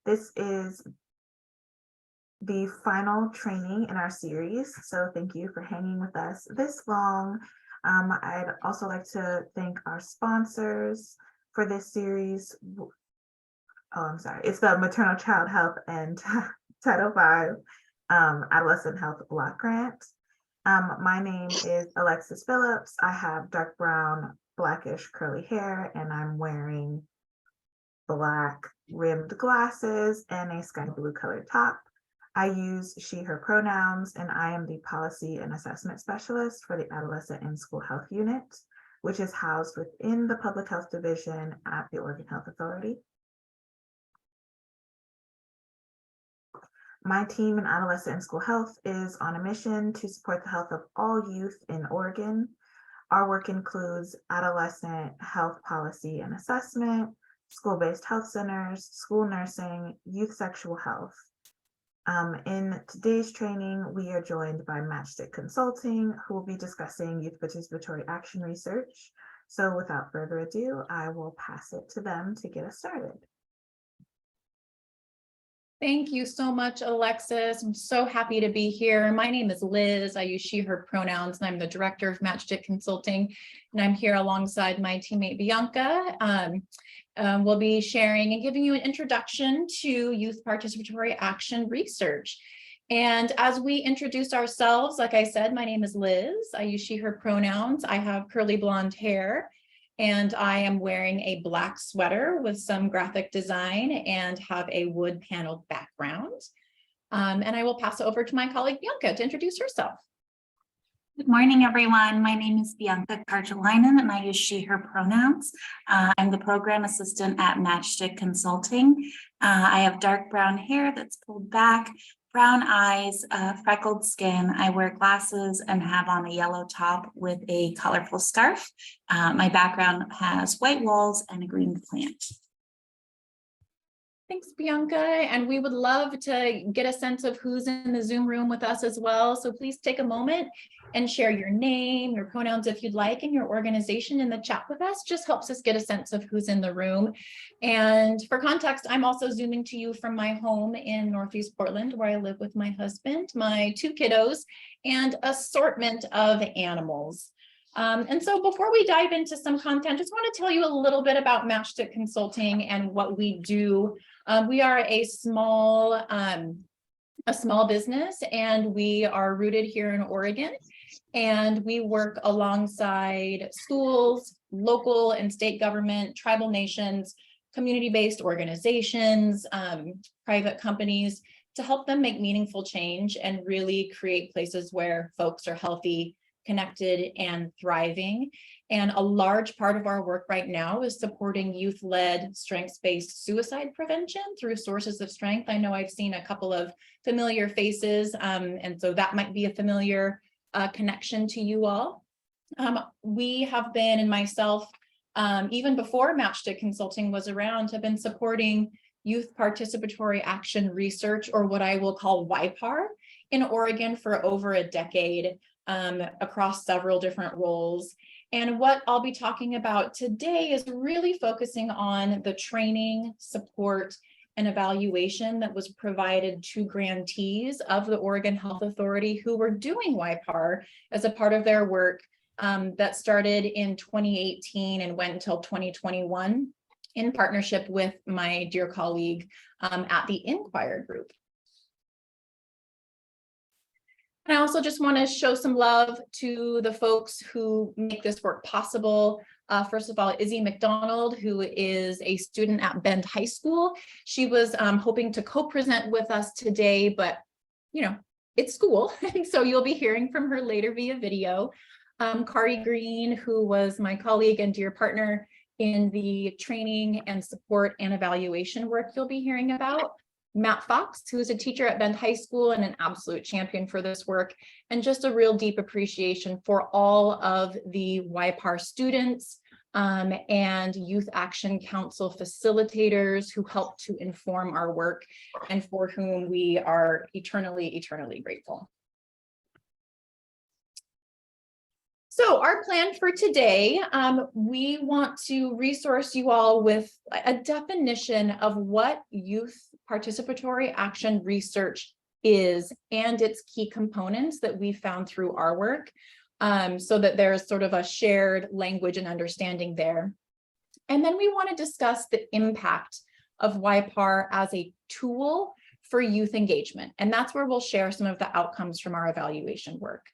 This is the final training in our series, so thank you for hanging with us this long. I'd also like to thank our sponsors for this series. Oh, I'm sorry. It's the Maternal Child Health and Title V Adolescent Health Block Grant. My name is Alexis Phillips. I have dark brown, blackish curly hair, and I'm wearing black rimmed glasses and a sky blue colored top. I use she, her pronouns, and I am the Policy and Assessment Specialist for the Adolescent and School Health Unit, which is housed within the Public Health Division at the Oregon Health Authority. My team in Adolescent and School Health is on a mission to support the health of all youth in Oregon. Our work includes adolescent health policy and assessment, school-based health centers, school nursing, youth sexual health. In today's training, we are joined by Matchstick Consulting, who will be discussing youth participatory action research. So without further ado, I will pass it to them to get us started. Thank you so much, Alexis. I'm so happy to be here. My name is Liz. I use she, her pronouns, and I'm the director of Matchstick Consulting. And I'm here alongside my teammate, Bianca. We'll be sharing and giving you an introduction to youth participatory action research. And as we introduce ourselves, like I said, my name is Liz. I use she, her pronouns. I have curly blonde hair. And I am wearing a black sweater with some graphic design and have a wood paneled background. And I will pass it over to my colleague Bianca to introduce herself. Good morning, everyone. My name is Bianca Karjalainen, and I use she, her pronouns. I'm the program assistant at Matchstick Consulting. I have dark brown hair that's pulled back, brown eyes, freckled skin. I wear glasses and have on a yellow top with a colorful scarf. My background has white walls and a green plant. Thanks, Bianca. And we would love to get a sense of who's in the Zoom room with us as well. So please take a moment and share your name, your pronouns if you'd like, and your organization in the chat with us. Just helps us get a sense of who's in the room. And for context, I'm also Zooming to you from my home in Northeast Portland, where I live with my husband, my 2 kiddos, and assortment of animals. And so before we dive into some content, just want to tell you a little bit about Matchstick Consulting and what we do. We are a small business, and we are rooted here in Oregon. And we work alongside schools, local and state government, tribal nations, community-based organizations, private companies, to help them make meaningful change and really create places where folks are healthy, connected, and thriving. And a large part of our work right now is supporting youth-led strengths-based suicide prevention through sources of strength. I know I've seen a couple of familiar faces, and so that might be a familiar connection to you all. We have been, and myself, even before Matchstick Consulting was around, have been supporting youth participatory action research, or what I will call YPAR, in Oregon for over a decade. Across several different roles. And what I'll be talking about today is really focusing on the training, support, and evaluation that was provided to grantees of the Oregon Health Authority who were doing YPAR as a part of their work that started in 2018 and went until 2021 in partnership with my dear colleague at the Inquire Group. And I also just want to show some love to the folks who make this work possible. First of all, Izzy McDonald, who is a student at Bend High School. She was hoping to co-present with us today, but it's school, and so you'll be hearing from her later via video. Kari Green, who was my colleague and dear partner in the training and support and evaluation work you'll be hearing about. Matt Fox, who is a teacher at Bend High School and an absolute champion for this work, and just a real deep appreciation for all of the YPAR students and Youth Action Council facilitators who help to inform our work and for whom we are eternally, eternally grateful. So our plan for today, we want to resource you all with a definition of what youth participatory action research is and its key components that we found through our work, so that there's sort of a shared language and understanding there. And then we want to discuss the impact of YPAR as a tool for youth engagement. And that's where we'll share some of the outcomes from our evaluation work.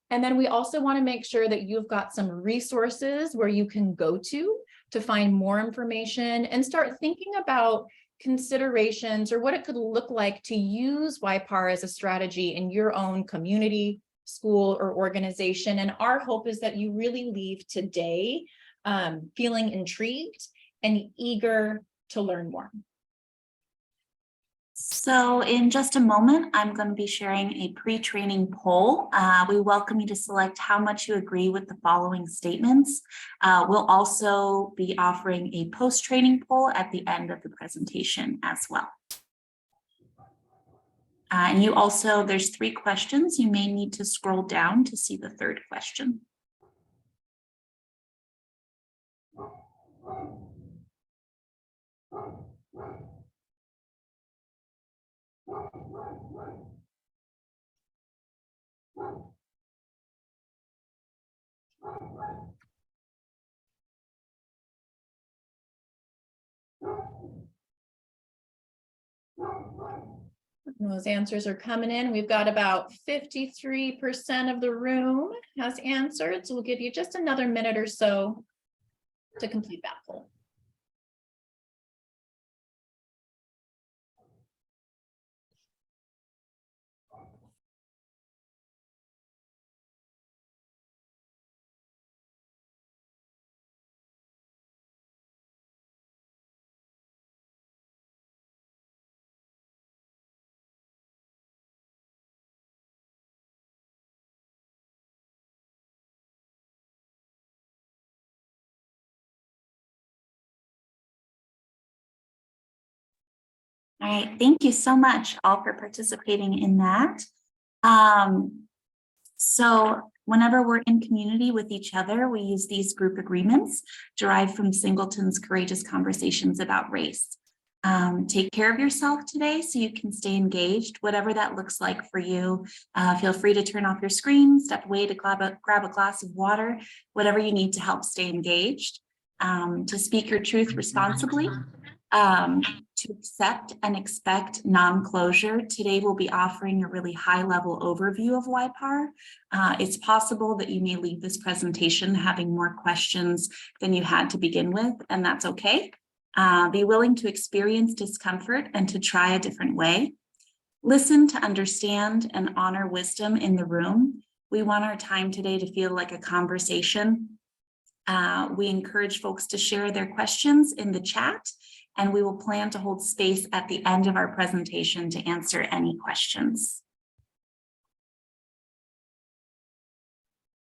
And then we also want to make sure that you've got some resources where you can go to find more information and start thinking about considerations or what it could look like to use YPAR as a strategy in your own community, school, or organization. And our hope is that you really leave today feeling intrigued and eager to learn more. So in just a moment, I'm going to be sharing a pre-training poll. We welcome you to select how much you agree with the following statements. We'll also be offering a post-training poll at the end of the presentation as well. And you also, there's 3 questions. You may need to scroll down to see the 3rd question. Those answers are coming in. We've got about 53% of the room has answered. So we'll give you just another minute or so to complete that poll. All right, thank you so much all for participating in that. So whenever we're in community with each other, we use these group agreements derived from Singleton's Courageous Conversations About Race. Take care of yourself today so you can stay engaged, whatever that looks like for you. Feel free to turn off your screen, step away to grab a glass of water, whatever you need to help stay engaged. To speak your truth responsibly. To accept and expect non-closure. Today we'll be offering a really high-level overview of YPAR. It's possible that you may leave this presentation having more questions than you had to begin with, and that's okay. Be willing to experience discomfort and to try a different way. Listen to understand and honor wisdom in the room. We want our time today to feel like a conversation. We encourage folks to share their questions in the chat, and we will plan to hold space at the end of our presentation to answer any questions.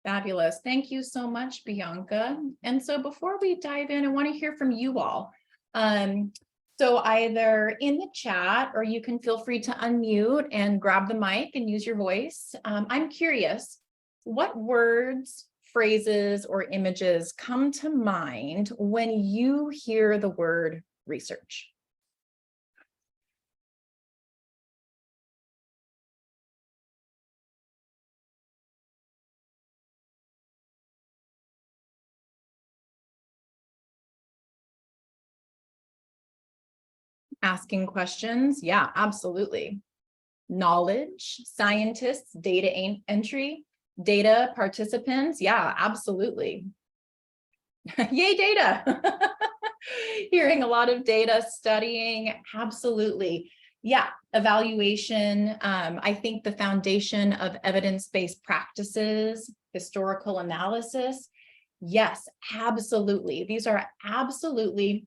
Fabulous. Thank you so much, Bianca. And so before we dive in, I want to hear from you all. So either in the chat, or you can feel free to unmute and grab the mic and use your voice. I'm curious, what words, phrases, or images come to mind when you hear the word research? Asking questions, yeah, absolutely. Knowledge, scientists, data entry, data participants, yeah, absolutely. Yay, data. Hearing a lot of data, studying, absolutely. Yeah, evaluation. I think the foundation of evidence-based practices, historical analysis. Yes, absolutely. These are absolutely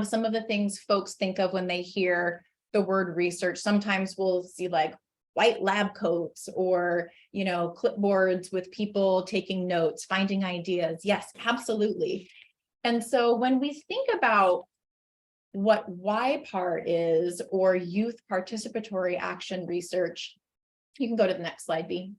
some of the things folks think of when they hear the word research. Sometimes we'll see like white lab coats or, you know, clipboards with people taking notes, finding ideas. Yes, absolutely. And so when we think about what YPAR is, or youth participatory action research, you can go to the next slide, B.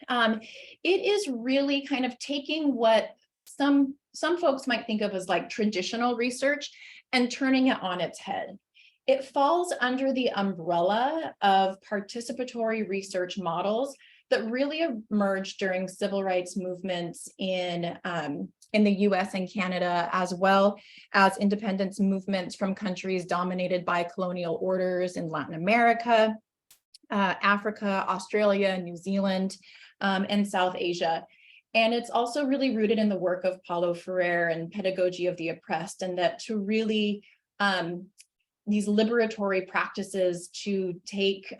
It is really kind of taking what some folks might think of as like traditional research and turning it on its head. It falls under the umbrella of participatory research models that really emerged during civil rights movements in the US and Canada, as well as independence movements from countries dominated by colonial orders in Latin America, Africa, Australia, New Zealand, and South Asia. And it's also really rooted in the work of Paulo Freire and pedagogy of the oppressed, and that to really these liberatory practices to take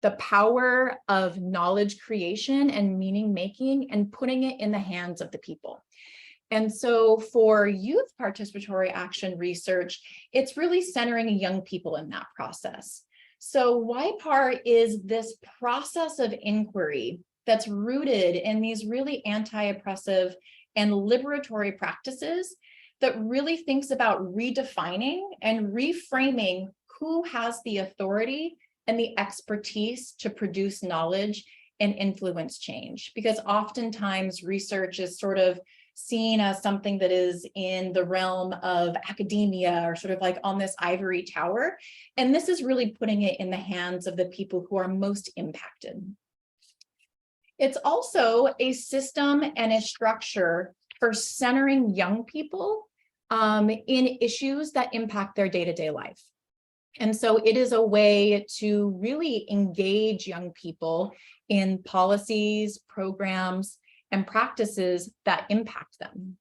the power of knowledge creation and meaning making and putting it in the hands of the people. And so for youth participatory action research, it's really centering young people in that process. So YPAR is this process of inquiry that's rooted in these really anti-oppressive and liberatory practices that really thinks about redefining and reframing who has the authority and the expertise to produce knowledge and influence change. Because oftentimes research is sort of seen as something that is in the realm of academia or sort of like on this ivory tower. And this is really putting it in the hands of the people who are most impacted. It's also a system and a structure for centering young people in issues that impact their day-to-day life. And so it is a way to really engage young people in policies, programs, and practices that impact them.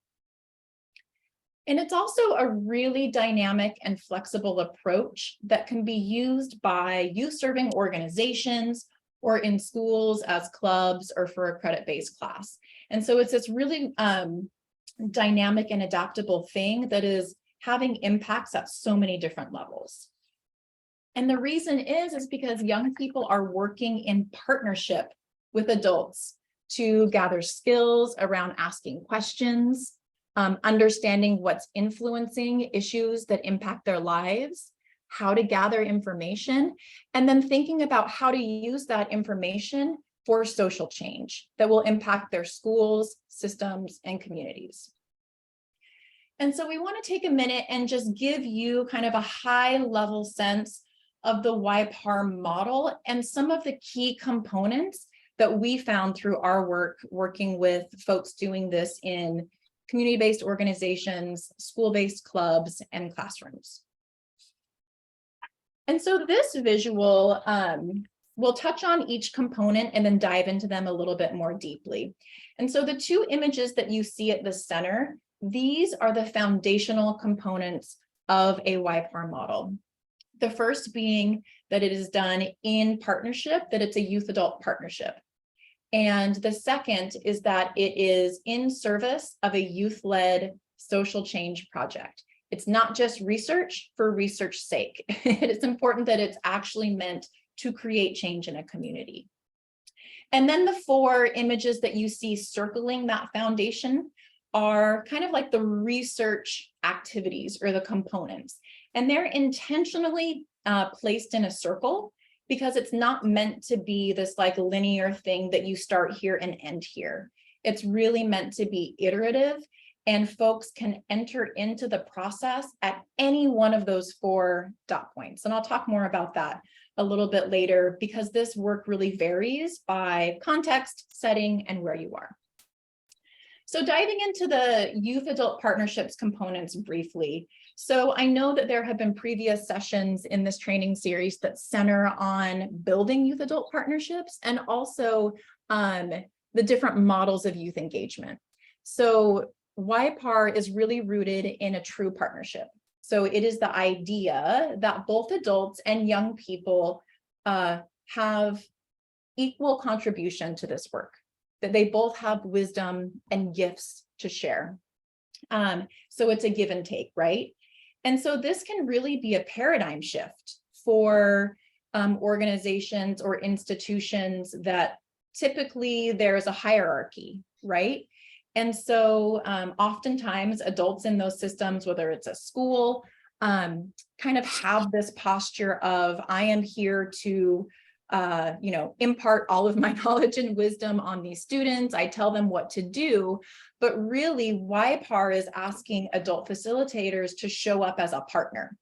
And it's also a really dynamic and flexible approach that can be used by youth-serving organizations or in schools as clubs or for a credit-based class. And so it's this really dynamic and adaptable thing that is having impacts at so many different levels. And the reason is because young people are working in partnership with adults to gather skills around asking questions, understanding what's influencing issues that impact their lives, how to gather information, and then thinking about how to use that information for social change that will impact their schools, systems, and communities. And so we want to take a minute and just give you kind of a high-level sense of the YPAR model and some of the key components that we found through our work working with folks doing this in community-based organizations, school-based clubs, and classrooms. And so this visual, we'll touch on each component and then dive into them a little bit more deeply. And so the two images that you see at the center, these are the foundational components of a YPAR model. The first being that it is done in partnership, that it's a youth-adult partnership. And the second is that it is in service of a youth-led social change project. It's not just research for research's sake. It is important that it's actually meant to create change in a community. And then the four images that you see circling that foundation are kind of like the research activities or the components. And they're intentionally placed in a circle because it's not meant to be this like linear thing that you start here and end here. It's really meant to be iterative, and folks can enter into the process at any one of those 4 dot points. And I'll talk more about that a little bit later because this work really varies by context, setting, and where you are. So diving into the youth-adult partnerships components briefly. So I know that there have been previous sessions in this training series that center on building youth-adult partnerships and also the different models of youth engagement. So YPAR is really rooted in a true partnership. So it is the idea that both adults and young people have equal contribution to this work, that they both have wisdom and gifts to share. So it's a give and take, right? And so this can really be a paradigm shift for organizations or institutions that typically there's a hierarchy, right? And so oftentimes adults in those systems, whether it's a school, kind of have this posture of, I am here to impart all of my knowledge and wisdom on these students. I tell them what to do, but really YPAR is asking adult facilitators to show up as a partner.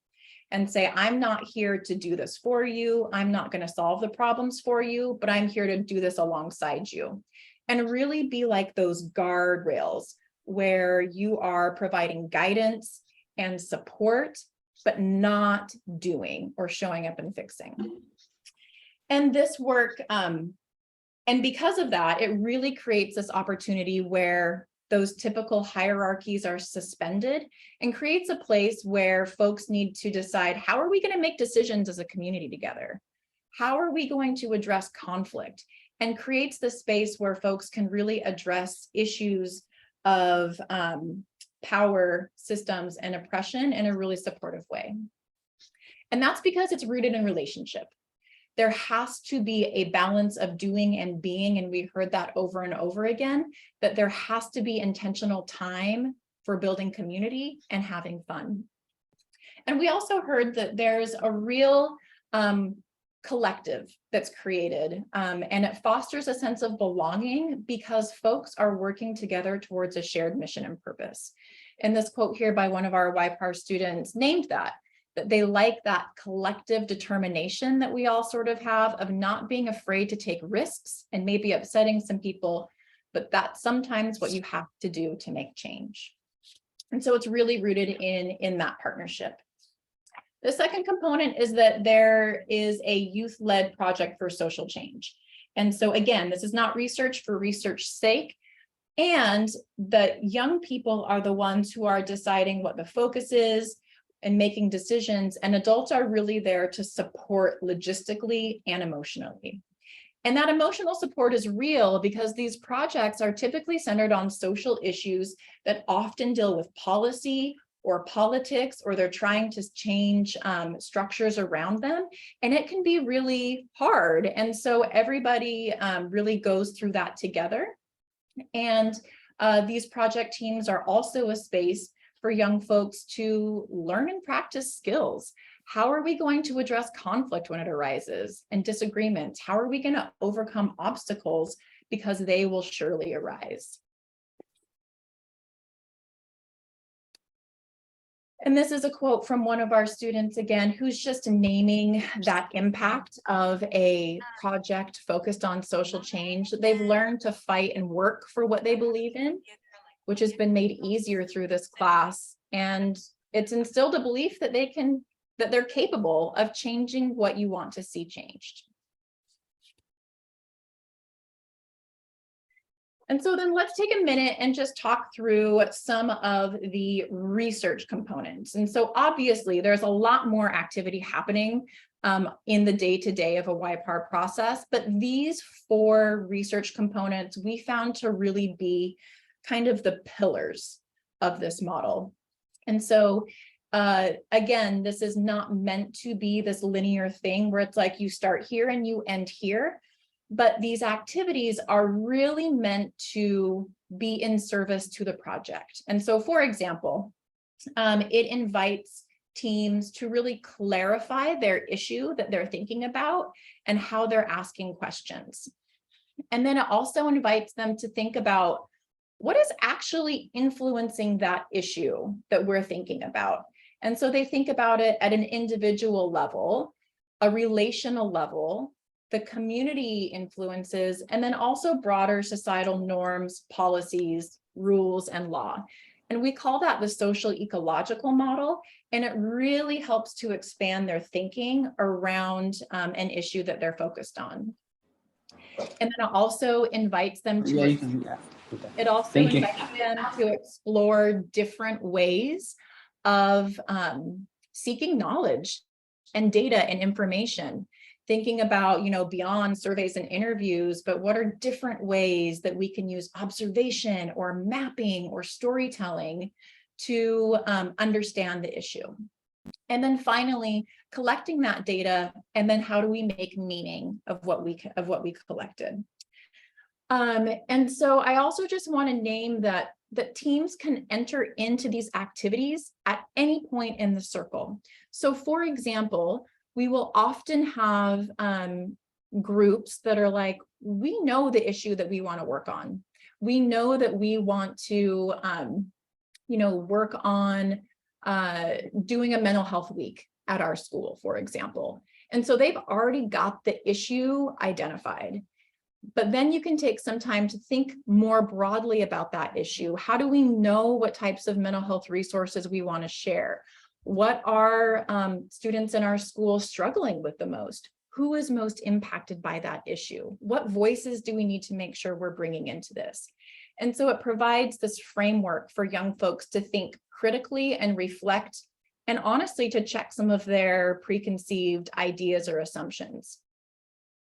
and say, I'm not here to do this for you. I'm not going to solve the problems for you, but I'm here to do this alongside you. And really be like those guardrails where you are providing guidance and support, but not doing or showing up and fixing. And this work, and because of that, it really creates this opportunity where those typical hierarchies are suspended and creates a place where folks need to decide, how are we going to make decisions as a community together? How are we going to address conflict? And creates the space where folks can really address issues of power systems and oppression in a really supportive way. And that's because it's rooted in relationship. There has to be a balance of doing and being, and we heard that over and over again, that there has to be intentional time for building community and having fun. And we also heard that there's a real collective that's created, and it fosters a sense of belonging because folks are working together towards a shared mission and purpose. And this quote here by one of our YPAR students named that they like that collective determination that we all sort of have of not being afraid to take risks and maybe upsetting some people, but that's sometimes what you have to do to make change. And so it's really rooted in that partnership. The second component is that there is a youth-led project for social change. And so again, this is not research for research's sake. And the young people are the ones who are deciding what the focus is and making decisions, and adults are really there to support logistically and emotionally. And that emotional support is real because these projects are typically centered on social issues that often deal with policy or politics, or they're trying to change structures around them. And it can be really hard. And so everybody really goes through that together. And these project teams are also a space for young folks to learn and practice skills. How are we going to address conflict when it arises and disagreements? How are we going to overcome obstacles, because they will surely arise? And this is a quote from one of our students, again, who's just naming that impact of a project focused on social change. They've learned to fight and work for what they believe in, which has been made easier through this class. And it's instilled a belief that they're capable of changing what you want to see changed. And so then let's take a minute and just talk through some of the research components. And so obviously there's a lot more activity happening in the day-to-day of a YPAR process, but these 4 research components we found to really be kind of the pillars of this model. And so again, this is not meant to be this linear thing where it's like you start here and you end here. But these activities are really meant to be in service to the project. And so, for example, it invites teams to really clarify their issue that they're thinking about and how they're asking questions. And then it also invites them to think about what is actually influencing that issue that we're thinking about. And so they think about it at an individual level, a relational level, the community influences, and then also broader societal norms, policies, rules, and law. And we call that the social ecological model. And it really helps to expand their thinking around an issue that they're focused on. And then it also invites them to, to explore different ways of seeking knowledge and data and information. Thinking about, beyond surveys and interviews, but what are different ways that we can use observation or mapping or storytelling to understand the issue. And then finally, collecting that data, and then how do we make meaning of what we collected. And so I also just want to name that teams can enter into these activities at any point in the circle. So for example, we will often have groups that are like, we know the issue that we want to work on. We know that we want to, work on doing a mental health week. at our school, for example. And so they've already got the issue identified. But then you can take some time to think more broadly about that issue. How do we know what types of mental health resources we want to share? What are students in our school struggling with the most? Who is most impacted by that issue? What voices do we need to make sure we're bringing into this? And so it provides this framework for young folks to think critically and reflect, and honestly to check some of their preconceived ideas or assumptions.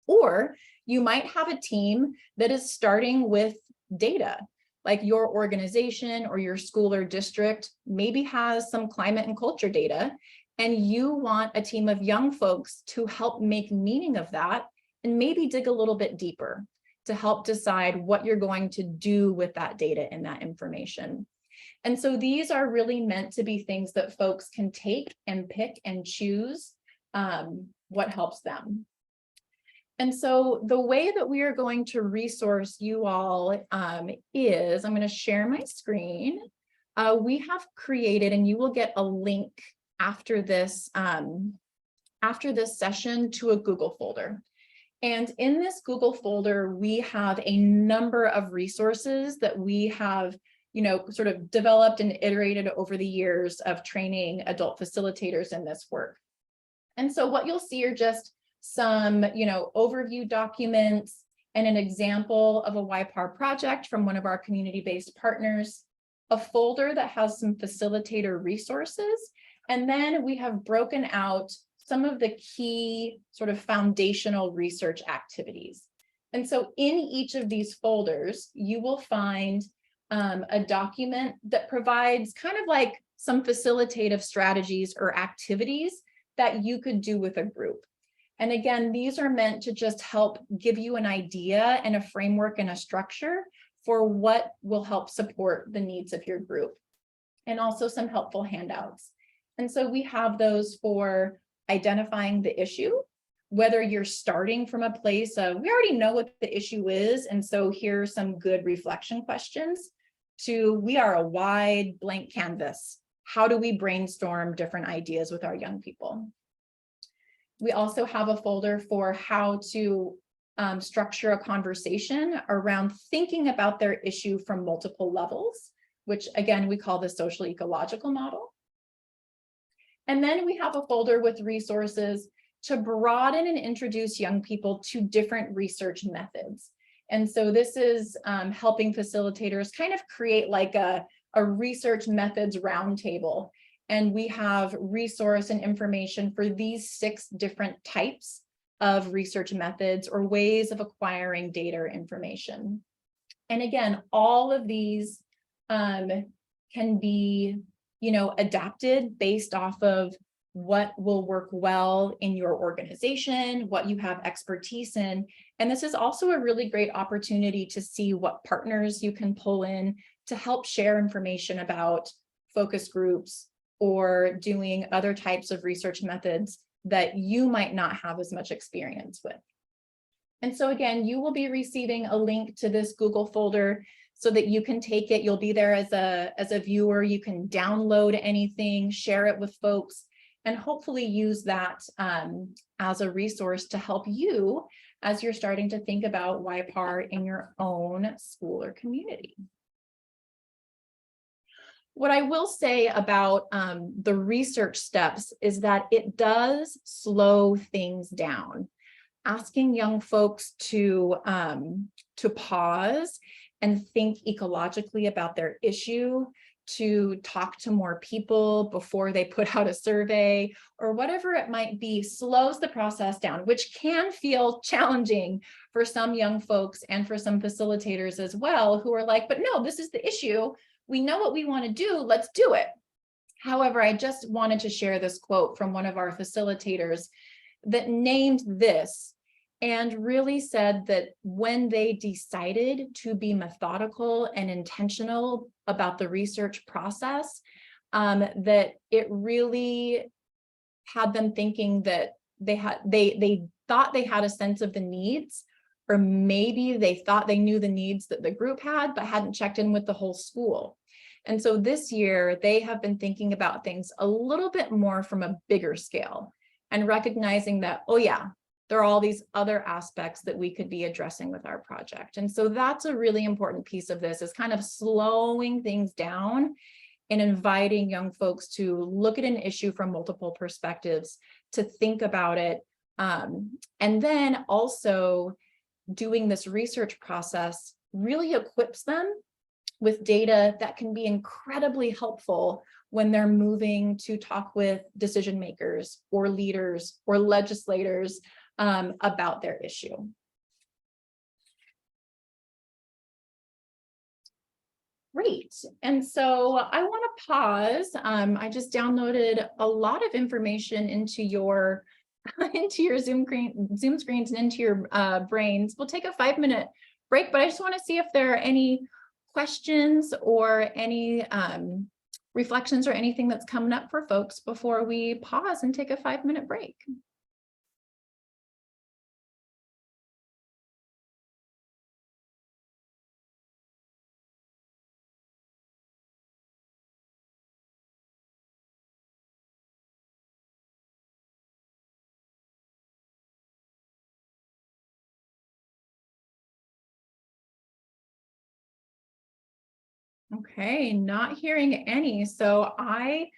Or you might have a team that is starting with data, like your organization or your school or district maybe has some climate and culture data, and you want a team of young folks to help make meaning of that and maybe dig a little bit deeper to help decide what you're going to do with that data and that information. And so these are really meant to be things that folks can take and pick and choose what helps them. And so the way that we are going to resource you all is, I'm going to share my screen. We have created, and you will get a link after this session to a Google folder. And in this Google folder, we have a number of resources that we have, sort of developed and iterated over the years of training adult facilitators in this work. And so what you'll see are just some, overview documents and an example of a YPAR project from one of our community-based partners, a folder that has some facilitator resources, and then we have broken out some of the key sort of foundational research activities. And so in each of these folders, you will find a document that provides kind of like some facilitative strategies or activities that you could do with a group. And again, these are meant to just help give you an idea and a framework and a structure for what will help support the needs of your group, and also some helpful handouts. And so we have those for identifying the issue, whether you're starting from a place of, we already know what the issue is, and so here's some good reflection questions, to we are a wide blank canvas. How do we brainstorm different ideas with our young people? We also have a folder for how to structure a conversation around thinking about their issue from multiple levels, which again, we call the social ecological model. And then we have a folder with resources to broaden and introduce young people to different research methods. And so this is helping facilitators kind of create like a research methods roundtable. And we have resource and information for these 6 different types of research methods or ways of acquiring data or information. And again, all of these can be, adapted based off of what will work well in your organization, what you have expertise in. And this is also a really great opportunity to see what partners you can pull in to help share information about focus groups or doing other types of research methods that you might not have as much experience with. And so again, you will be receiving a link to this Google folder so that you can take it. You'll be there as a viewer. You can download anything, share it with folks, and hopefully use that as a resource to help you as you're starting to think about YPAR in your own school or community. What I will say about the research steps is that it does slow things down. Asking young folks to pause and think ecologically about their issue, to talk to more people before they put out a survey or whatever it might be, slows the process down, which can feel challenging for some young folks and for some facilitators as well, who are like, but no, this is the issue. We know what we want to do, let's do it. However, I just wanted to share this quote from one of our facilitators that named this and really said that when they decided to be methodical and intentional about the research process, that it really had them thinking that they thought they had a sense of the needs, or maybe they thought they knew the needs that the group had, but hadn't checked in with the whole school. And so this year they have been thinking about things a little bit more from a bigger scale and recognizing that, oh yeah, there are all these other aspects that we could be addressing with our project. And so that's a really important piece of this, is kind of slowing things down and inviting young folks to look at an issue from multiple perspectives, to think about it. And then also doing this research process really equips them with data that can be incredibly helpful when they're moving to talk with decision makers or leaders or legislators about their issue. Great. And so I want to pause. I just downloaded a lot of information into your Zoom screens and into your brains. We'll take a 5-minute break, but I just want to see if there are any questions or any reflections or anything that's coming up for folks before we pause and take a 5-minute break. Okay, not hearing any. So I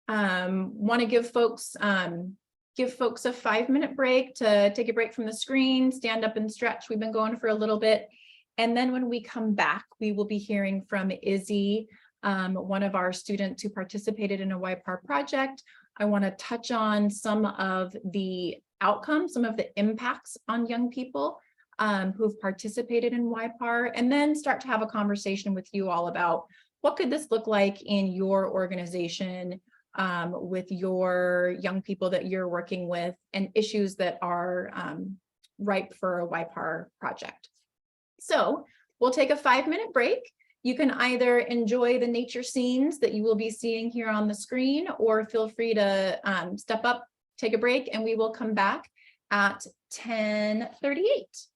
want to give folks a 5-minute break to take a break from the screen, stand up and stretch. We've been going for a little bit. And then when we come back, we will be hearing from Izzy, one of our students who participated in a YPAR project. I want to touch on some of the outcomes, some of the impacts on young people who've participated in YPAR, and then start to have a conversation with you all about what could this look like in your organization, with your young people that you're working with, and issues that are ripe for a YPAR project. So we'll take a 5-minute break. You can either enjoy the nature scenes that you will be seeing here on the screen, or feel free to step up, take a break, and we will come back at 10:38.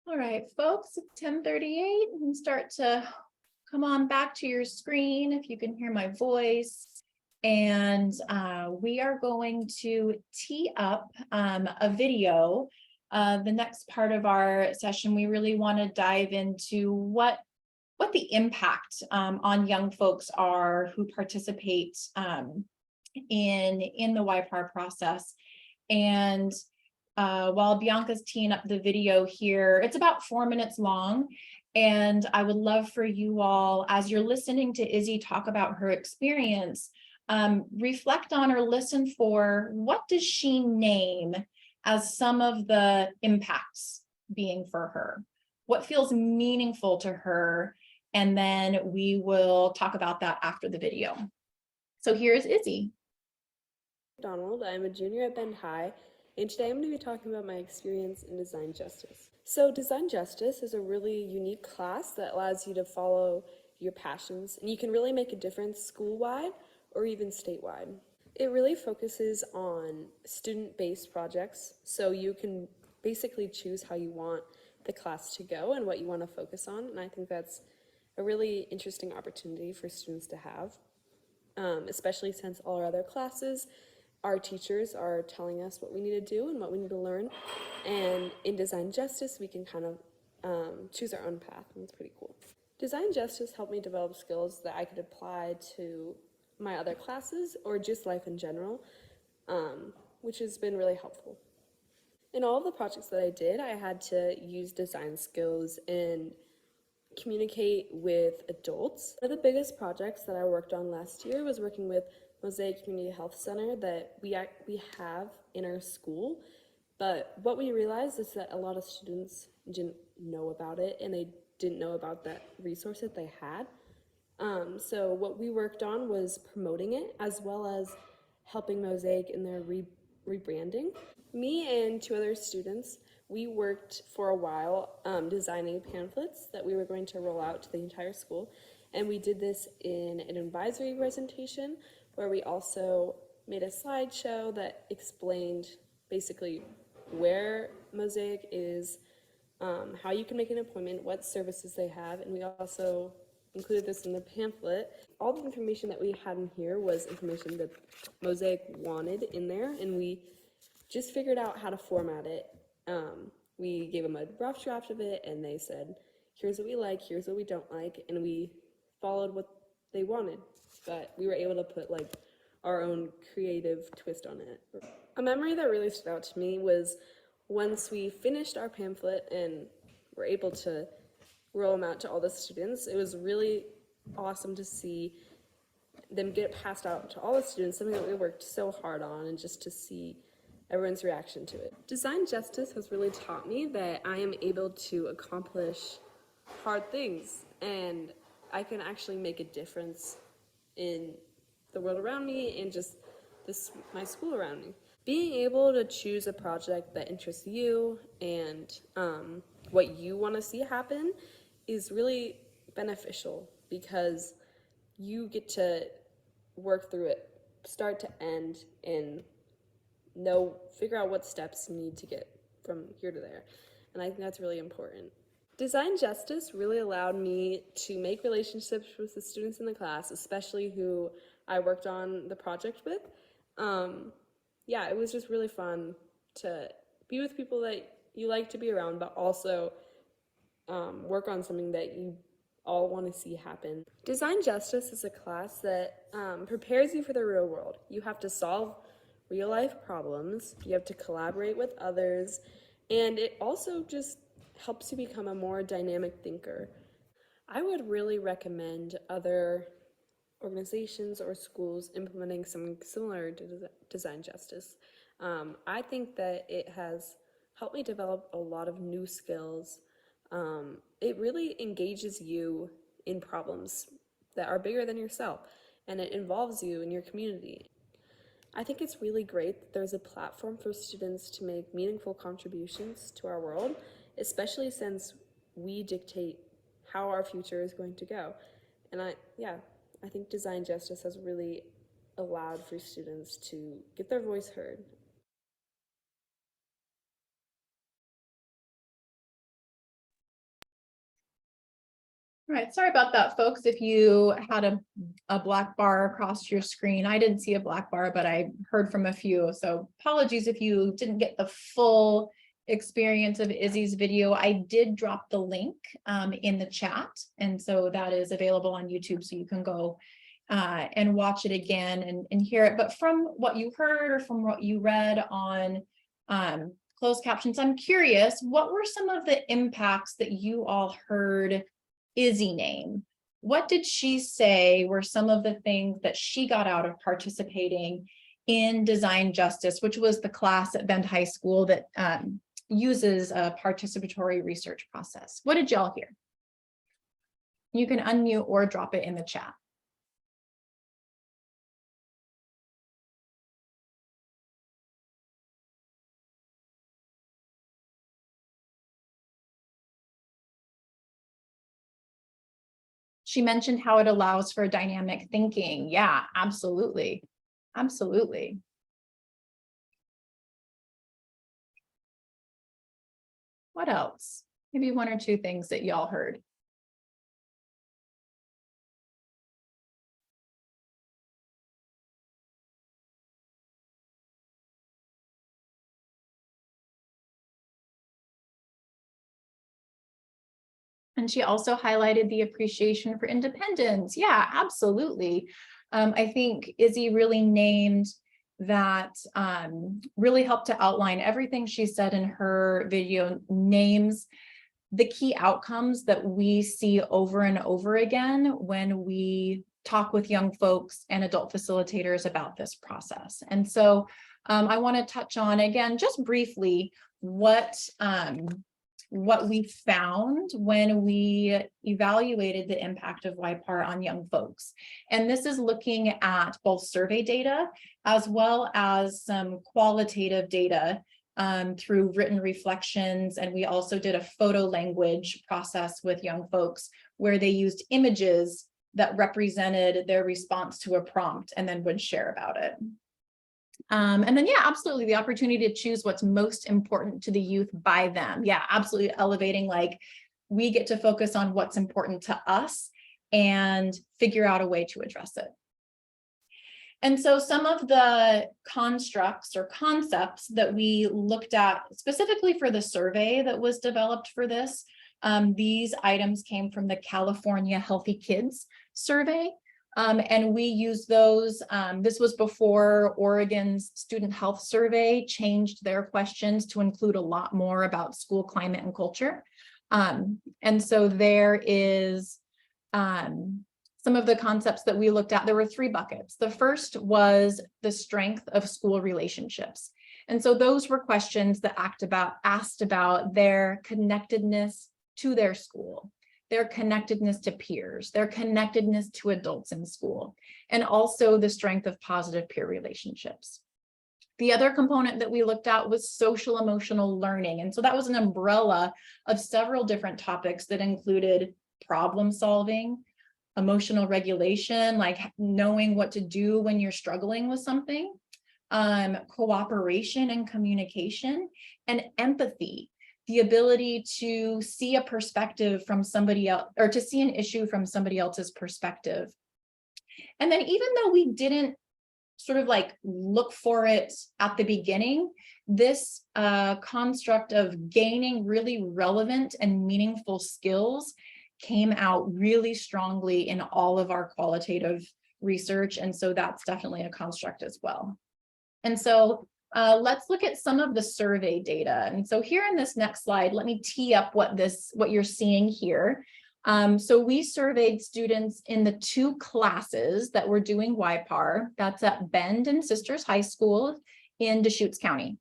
All right, folks, it's 10:38. You can start to come on back to your screen if you can hear my voice. And we are going to tee up a video. The next part of our session, we really want to dive into what the impact on young folks are who participate in the YPAR process. And while Bianca's teeing up the video here, it's about 4 minutes long. And I would love for you all, as you're listening to Izzy talk about her experience, reflect on or listen for what does she name as some of the impacts being for her? What feels meaningful to her? And then we will talk about that after the video. So here's Izzy. Donald, I'm a junior at Bend High, and today I'm going to be talking about my experience in design justice. So design justice is a really unique class that allows you to follow your passions, and you can really make a difference school-wide or even statewide. It really focuses on student-based projects, so you can basically choose how you want the class to go and what you want to focus on, and I think that's a really interesting opportunity for students to have, especially since all our other classes, our teachers are telling us what we need to do and what we need to learn, and in design justice we can kind of choose our own path, and it's pretty cool. Design justice helped me develop skills that I could apply to my other classes or just life in general, which has been really helpful. In all of the projects that I did, I had to use design skills and communicate with adults. One of the biggest projects that I worked on last year was working with Mosaic Community Health Center that we have in our school, but what we realized is that a lot of students didn't know about it, and they didn't know about that resource that they had. So what we worked on was promoting it, as well as helping Mosaic in their rebranding. Me and 2 other students, we worked for a while designing pamphlets that we were going to roll out to the entire school, and we did this in an advisory presentation where we also made a slideshow that explained basically where Mosaic is, how you can make an appointment, what services they have, and we also included this in the pamphlet. All the information that we had in here was information that Mosaic wanted in there, and we just figured out how to format it. We gave them a rough draft of it, and they said, here's what we like, here's what we don't like, and we followed what they wanted, but we were able to put like our own creative twist on it. A memory that really stood out to me was once we finished our pamphlet and were able to roll them out to all the students. It was really awesome to see them get passed out to all the students, something that we worked so hard on, and just to see everyone's reaction to it. Design justice has really taught me that I am able to accomplish hard things, and I can actually make a difference in the world around me and just my school around me. Being able to choose a project that interests you and what you want to see happen is really beneficial, because you get to work through it start to end and figure out what steps you need to get from here to there. And I think that's really important. Design justice really allowed me to make relationships with the students in the class, especially who I worked on the project with. Yeah, it was just really fun to be with people that you like to be around, but also work on something that you all want to see happen. Design justice is a class that prepares you for the real world. You have to solve real life problems, you have to collaborate with others, and it also just helps you become a more dynamic thinker. I would really recommend other organizations or schools implementing something similar to design justice. I think that it has helped me develop a lot of new skills. It really engages you in problems that are bigger than yourself, and it involves you in your community. I think it's really great that there's a platform for students to make meaningful contributions to our world, especially since we dictate how our future is going to go. And I think design justice has really allowed for students to get their voice heard. All right, sorry about that, folks. If you had a black bar across your screen, I didn't see a black bar, but I heard from a few. So apologies if you didn't get the full experience of Izzy's video. I did drop the link in the chat, and so that is available on YouTube, so you can go and watch it again and hear it. But from what you heard or from what you read on closed captions, I'm curious, what were some of the impacts that you all heard Izzy name? What did she say were some of the things that she got out of participating in Design Justice, which was the class at Bend High School that uses a participatory research process? What did y'all hear? You can unmute or drop it in the chat. She mentioned how it allows for dynamic thinking. Yeah, absolutely. Absolutely. What else? Maybe one or two things that y'all heard. And she also highlighted the appreciation for independence. Yeah, absolutely. I think Izzy really named that, really helped to outline everything she said in her video, names the key outcomes that we see over and over again when we talk with young folks and adult facilitators about this process. And so I want to touch on, again, just briefly, what we found when we evaluated the impact of YPAR on young folks. And this is looking at both survey data as well as some qualitative data through written reflections. And we also did a photo language process with young folks where they used images that represented their response to a prompt and then would share about it. And then, yeah, absolutely, the opportunity to choose what's most important to the youth by them. Yeah, absolutely elevating, like, we get to focus on what's important to us and figure out a way to address it. And so some of the constructs or concepts that we looked at specifically for the survey that was developed for this, these items came from the California Healthy Kids survey. And we use those. This was before Oregon's Student Health Survey changed their questions to include a lot more about school climate and culture. And so there is some of the concepts that we looked at. There were 3 buckets. The first was the strength of school relationships. And so those were questions that asked about their connectedness to their school, their connectedness to peers, their connectedness to adults in school, and also the strength of positive peer relationships. The other component that we looked at was social emotional learning. And so that was an umbrella of several different topics that included problem solving, emotional regulation, like knowing what to do when you're struggling with something, cooperation and communication, and empathy, the ability to see a perspective from somebody else, or to see an issue from somebody else's perspective. And then even though we didn't sort of like look for it at the beginning, this construct of gaining really relevant and meaningful skills came out really strongly in all of our qualitative research. And so that's definitely a construct as well. And so let's look at some of the survey data. And so here in this next slide, let me tee up what you're seeing here. So we surveyed students in the 2 classes that were doing YPAR. That's at Bend and Sisters High School in Deschutes County.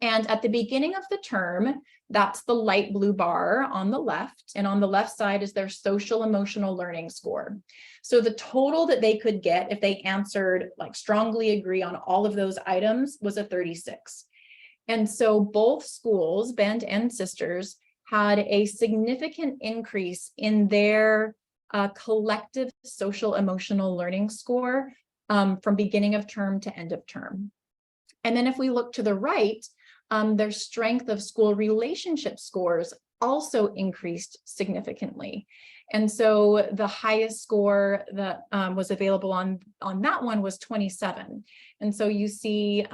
And at the beginning of the term, that's the light blue bar on the left. And on the left side is their social emotional learning score. So the total that they could get if they answered like strongly agree on all of those items was a 36. And so both schools, Bend and Sisters, had a significant increase in their collective social emotional learning score from beginning of term to end of term. And then if we look to the right, their strength of school relationship scores also increased significantly. And so the highest score that was available on that one was 27. And so you see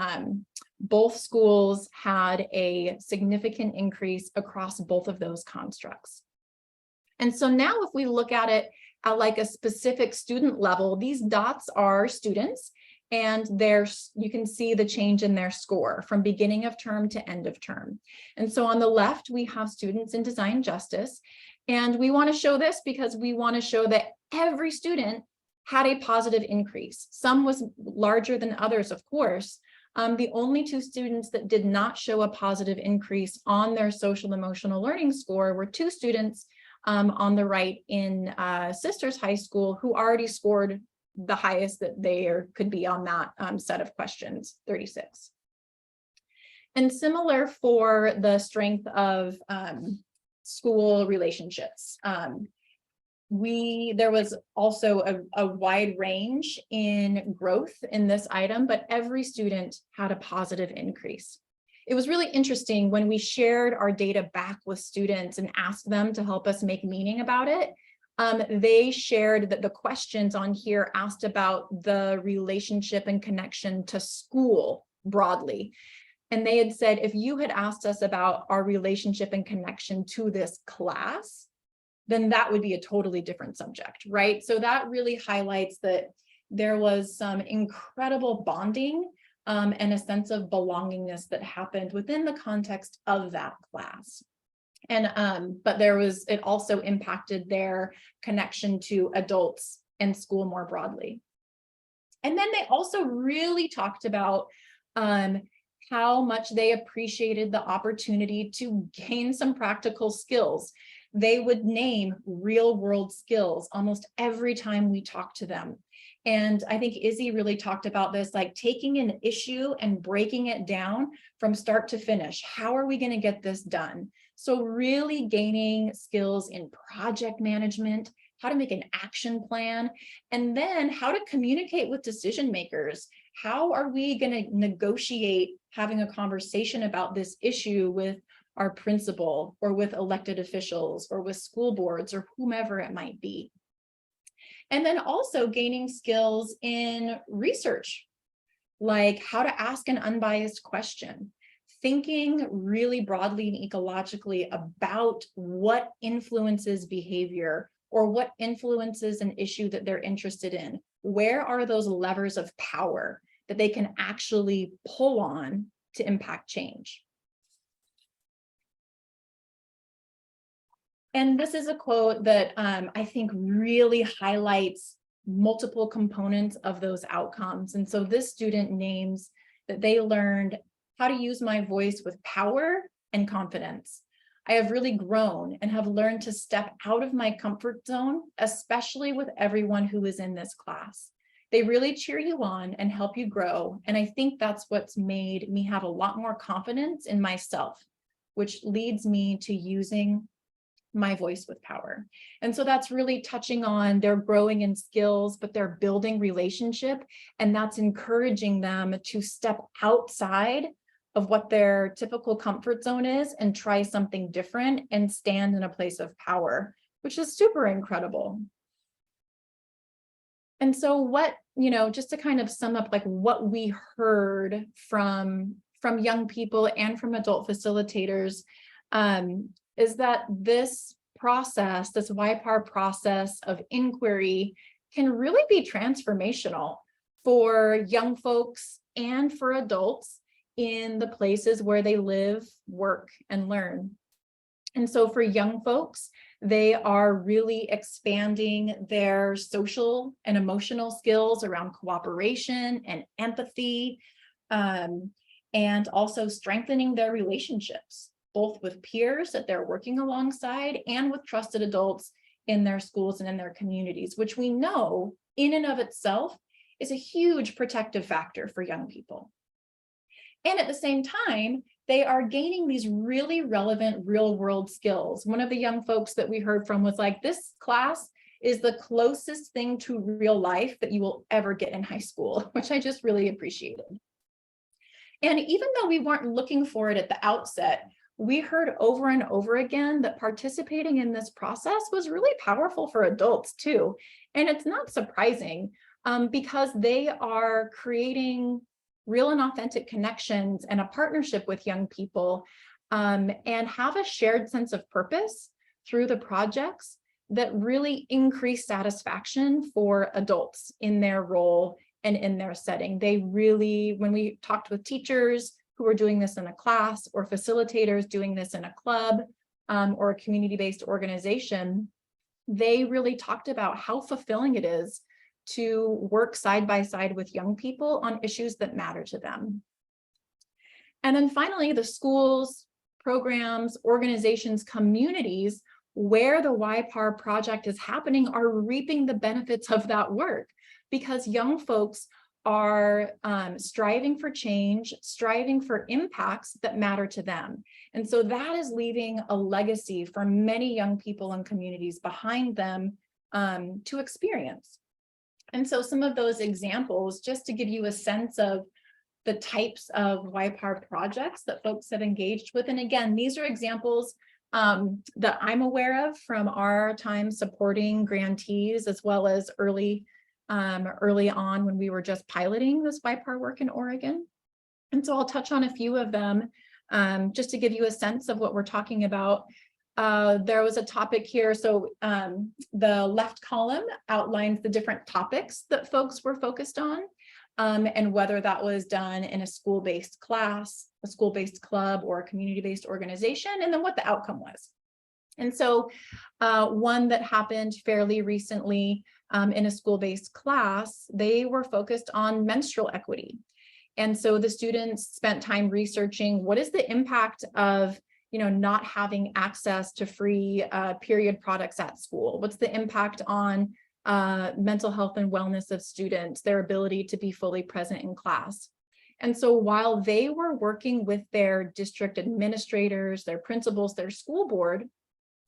both schools had a significant increase across both of those constructs. And so now if we look at it at like a specific student level, these dots are students, and you can see the change in their score from beginning of term to end of term. And so on the left, we have students in design justice. And we want to show this because we want to show that every student had a positive increase. Some was larger than others, of course. The only 2 students that did not show a positive increase on their social emotional learning score were 2 students on the right in Sisters High School who already scored the highest that they could be on that set of questions, 36. And similar for the strength of school relationships. There was also a wide range in growth in this item, but every student had a positive increase. It was really interesting when we shared our data back with students and asked them to help us make meaning about it. They shared that the questions on here asked about the relationship and connection to school broadly. And they had said, if you had asked us about our relationship and connection to this class, then that would be a totally different subject, right? So that really highlights that there was some incredible bonding and a sense of belongingness that happened within the context of that class. And but it also impacted their connection to adults and school more broadly. And then they also really talked about how much they appreciated the opportunity to gain some practical skills. They would name real world skills almost every time we talked to them. And I think Izzy really talked about this, like taking an issue and breaking it down from start to finish. How are we going to get this done? So really gaining skills in project management, how to make an action plan, and then how to communicate with decision makers. How are we going to negotiate having a conversation about this issue with our principal or with elected officials or with school boards or whomever it might be? And then also gaining skills in research, like how to ask an unbiased question, thinking really broadly and ecologically about what influences behavior or what influences an issue that they're interested in. Where are those levers of power that they can actually pull on to impact change? And this is a quote that I think really highlights multiple components of those outcomes. And so this student names that they learned how to use my voice with power and confidence. I have really grown and have learned to step out of my comfort zone, especially with everyone who is in this class. They really cheer you on and help you grow. And I think that's what's made me have a lot more confidence in myself, which leads me to using my voice with power. And so that's really touching on their growing in skills, but they're building relationship, and that's encouraging them to step outside of what their typical comfort zone is and try something different and stand in a place of power, which is super incredible. And so what, just to kind of sum up like what we heard from young people and from adult facilitators, is that this process, this YPAR process of inquiry can really be transformational for young folks and for adults in the places where they live, work, and learn. And so for young folks, they are really expanding their social and emotional skills around cooperation and empathy, and also strengthening their relationships, both with peers that they're working alongside and with trusted adults in their schools and in their communities, which we know in and of itself is a huge protective factor for young people. And at the same time, they are gaining these really relevant real world skills. One of the young folks that we heard from was like, this class is the closest thing to real life that you will ever get in high school, which I just really appreciated. And even though we weren't looking for it at the outset, we heard over and over again that participating in this process was really powerful for adults too. And it's not surprising because they are creating real and authentic connections and a partnership with young people, and have a shared sense of purpose through the projects that really increase satisfaction for adults in their role and in their setting. They really, when we talked with teachers who are doing this in a class or facilitators doing this in a club or a community-based organization, they really talked about how fulfilling it is to work side by side with young people on issues that matter to them. And then finally, the schools, programs, organizations, communities where the YPAR project is happening are reaping the benefits of that work, because young folks are striving for change, striving for impacts that matter to them. And so that is leaving a legacy for many young people and communities behind them to experience. And so some of those examples, just to give you a sense of the types of YPAR projects that folks have engaged with. And again, these are examples that I'm aware of from our time supporting grantees, as well as early on when we were just piloting this YPAR work in Oregon. And so I'll touch on a few of them just to give you a sense of what we're talking about. There was a topic here. So the left column outlines the different topics that folks were focused on, and whether that was done in a school-based class, a school-based club, or a community-based organization, and then what the outcome was. And so one that happened fairly recently in a school-based class, they were focused on menstrual equity. And so the students spent time researching what is the impact of not having access to free period products at school? What's the impact on mental health and wellness of students, their ability to be fully present in class? And so while they were working with their district administrators, their principals, their school board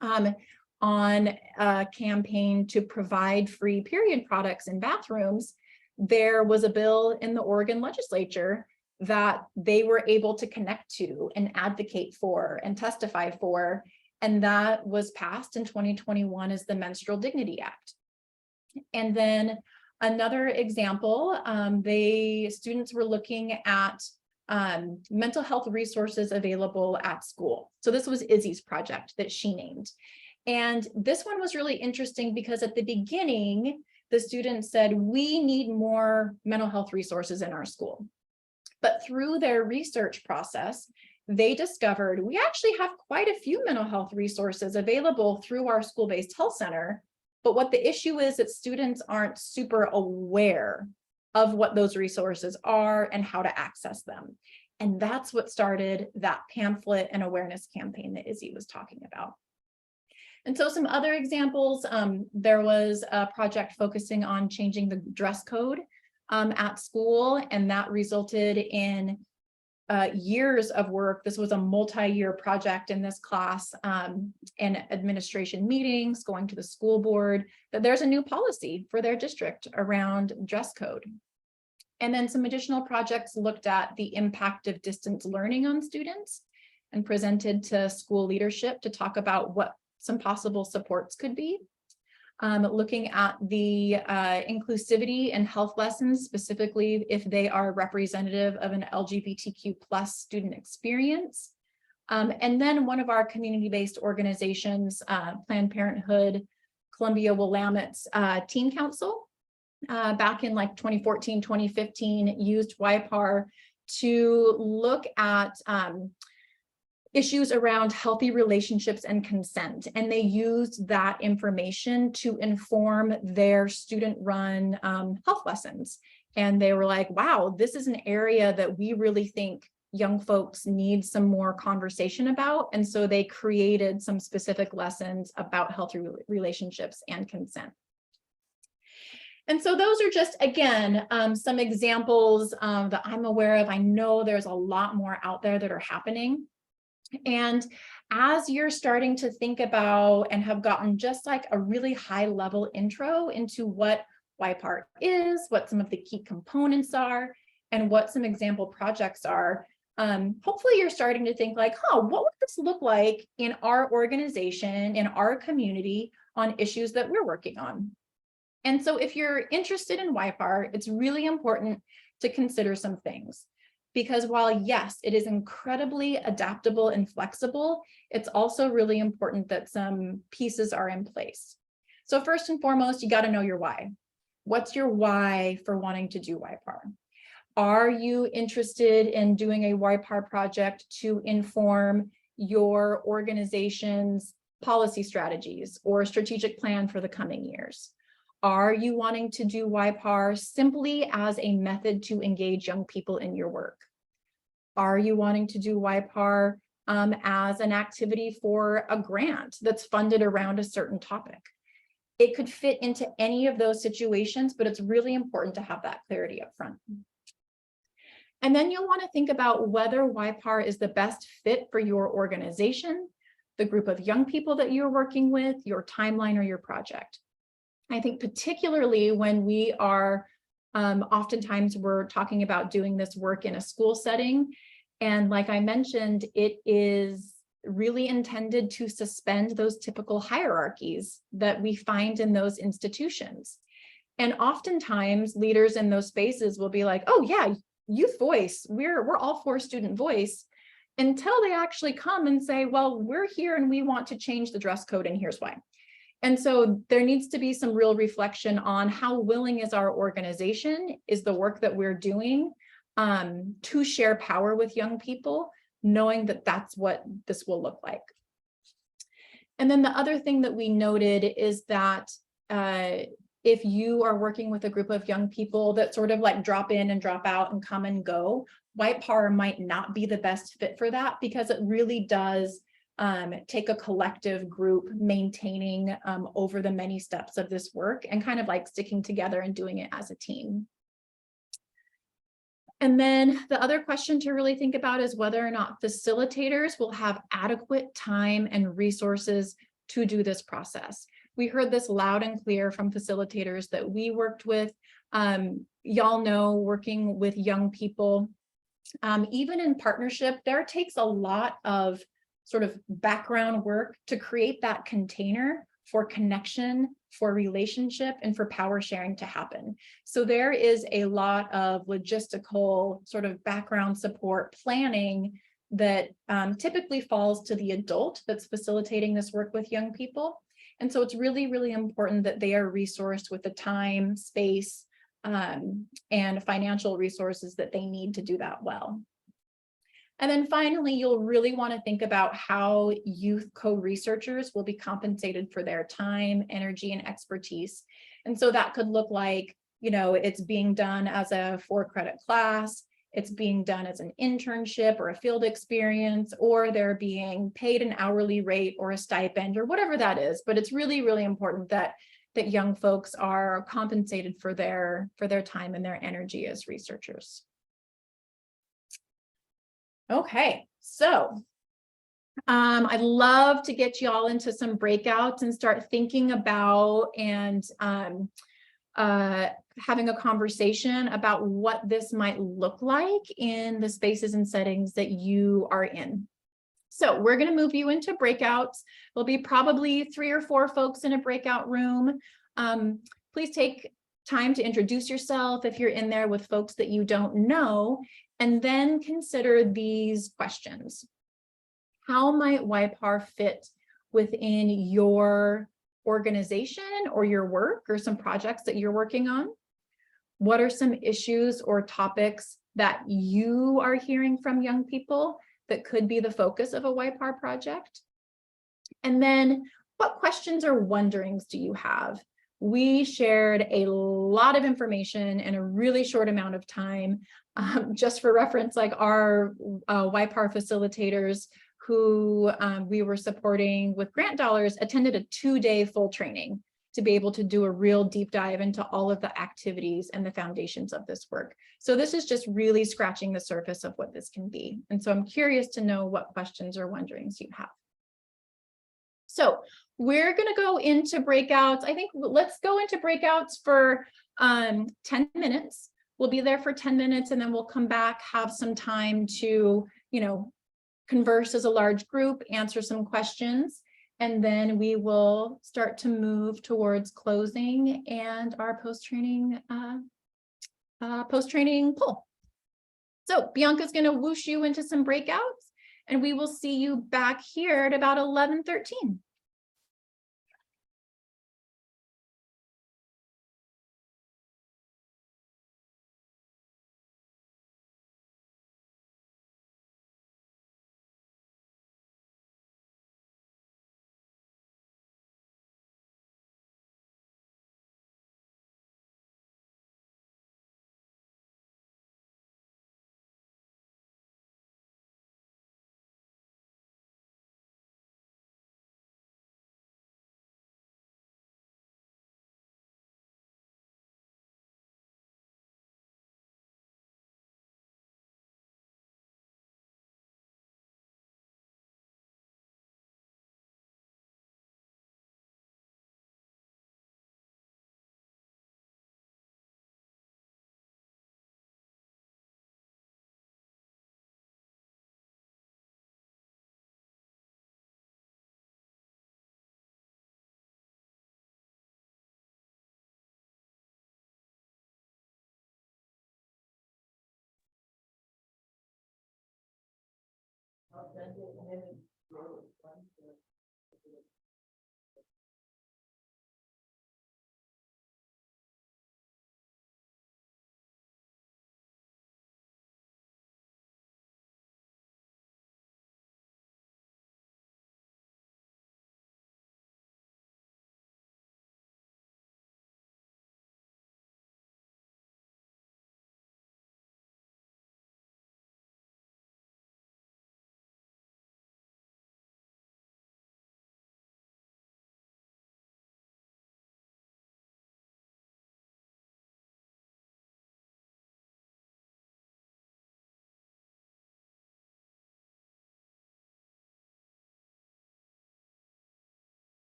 on a campaign to provide free period products in bathrooms, there was a bill in the Oregon legislature that they were able to connect to and advocate for and testify for. And that was passed in 2021 as the Menstrual Dignity Act. And then another example, students were looking at mental health resources available at school. So this was Izzy's project that she named. And this one was really interesting because at the beginning, the students said, we need more mental health resources in our school. But through their research process, they discovered we actually have quite a few mental health resources available through our school-based health center. But what the issue is that students aren't super aware of what those resources are and how to access them. And that's what started that pamphlet and awareness campaign that Izzy was talking about. And so some other examples, there was a project focusing on changing the dress code at school, and that resulted in years of work. This was a multi-year project in this class, and administration meetings, going to the school board, that there's a new policy for their district around dress code. And then some additional projects looked at the impact of distance learning on students and presented to school leadership to talk about what some possible supports could be. Looking at the inclusivity and health lessons, specifically if they are representative of an LGBTQ+ student experience. And then one of our community-based organizations, Planned Parenthood, Columbia Willamette's Teen Council, back in like 2014, 2015, used YPAR to look at issues around healthy relationships and consent. And they used that information to inform their student-run health lessons. And they were like, wow, this is an area that we really think young folks need some more conversation about. And so they created some specific lessons about healthy relationships and consent. And so those are just, again, some examples that I'm aware of. I know there's a lot more out there that are happening. And as you're starting to think about and have gotten just like a really high level intro into what YPAR is, what some of the key components are, and what some example projects are, hopefully you're starting to think like, oh, what would this look like in our organization, in our community on issues that we're working on? And so if you're interested in YPAR, it's really important to consider some things. Because while, yes, it is incredibly adaptable and flexible, it's also really important that some pieces are in place. So first and foremost, you got to know your why. What's your why for wanting to do YPAR? Are you interested in doing a YPAR project to inform your organization's policy strategies or strategic plan for the coming years? Are you wanting to do YPAR simply as a method to engage young people in your work? Are you wanting to do YPAR as an activity for a grant that's funded around a certain topic? It could fit into any of those situations, but it's really important to have that clarity up front. And then you'll want to think about whether YPAR is the best fit for your organization, the group of young people that you're working with, your timeline, or your project. I think particularly when we are, oftentimes we're talking about doing this work in a school setting. And like I mentioned, it is really intended to suspend those typical hierarchies that we find in those institutions. And oftentimes leaders in those spaces will be like, oh yeah, youth voice, we're all for student voice, until they actually come and say, well, we're here and we want to change the dress code and here's why. And so there needs to be some real reflection on how willing is our organization, is the work that we're doing to share power with young people, knowing that that's what this will look like. And then the other thing that we noted is that if you are working with a group of young people that sort of like drop in and drop out and come and go, YPAR might not be the best fit for that, because it really does take a collective group maintaining over the many steps of this work and kind of like sticking together and doing it as a team. And then the other question to really think about is whether or not facilitators will have adequate time and resources to do this process. We heard this loud and clear from facilitators that we worked with. Y'all know, working with young people, even in partnership, there takes a lot of sort of background work to create that container for connection, for relationship, and for power sharing to happen. So there is a lot of logistical sort of background support planning that typically falls to the adult that's facilitating this work with young people. And so it's really, really important that they are resourced with the time, space, and financial resources that they need to do that well. And then finally, you'll really want to think about how youth co-researchers will be compensated for their time, energy, and expertise. And so that could look like, it's being done as a 4-credit class, it's being done as an internship or a field experience, or they're being paid an hourly rate or a stipend or whatever that is. But it's really, really important that young folks are compensated for their time and their energy as researchers. Okay, so I'd love to get you all into some breakouts and start thinking about and having a conversation about what this might look like in the spaces and settings that you are in. So we're going to move you into breakouts. There'll be probably 3 or 4 folks in a breakout room. Please take time to introduce yourself if you're in there with folks that you don't know, and then consider these questions. How might YPAR fit within your organization or your work or some projects that you're working on? What are some issues or topics that you are hearing from young people that could be the focus of a YPAR project? And then what questions or wonderings do you have? We shared a lot of information in a really short amount of time. Just for reference, like our YPAR facilitators who we were supporting with grant dollars attended a 2-day full training to be able to do a real deep dive into all of the activities and the foundations of this work. So this is just really scratching the surface of what this can be. And so I'm curious to know what questions or wonderings you have. So we're going to go into breakouts. I think let's go into breakouts for 10 minutes. We'll be there for 10 minutes and then we'll come back, have some time to, converse as a large group, answer some questions, and then we will start to move towards closing and our post-training poll. So Bianca's going to whoosh you into some breakouts, and we will see you back here at about 11:13.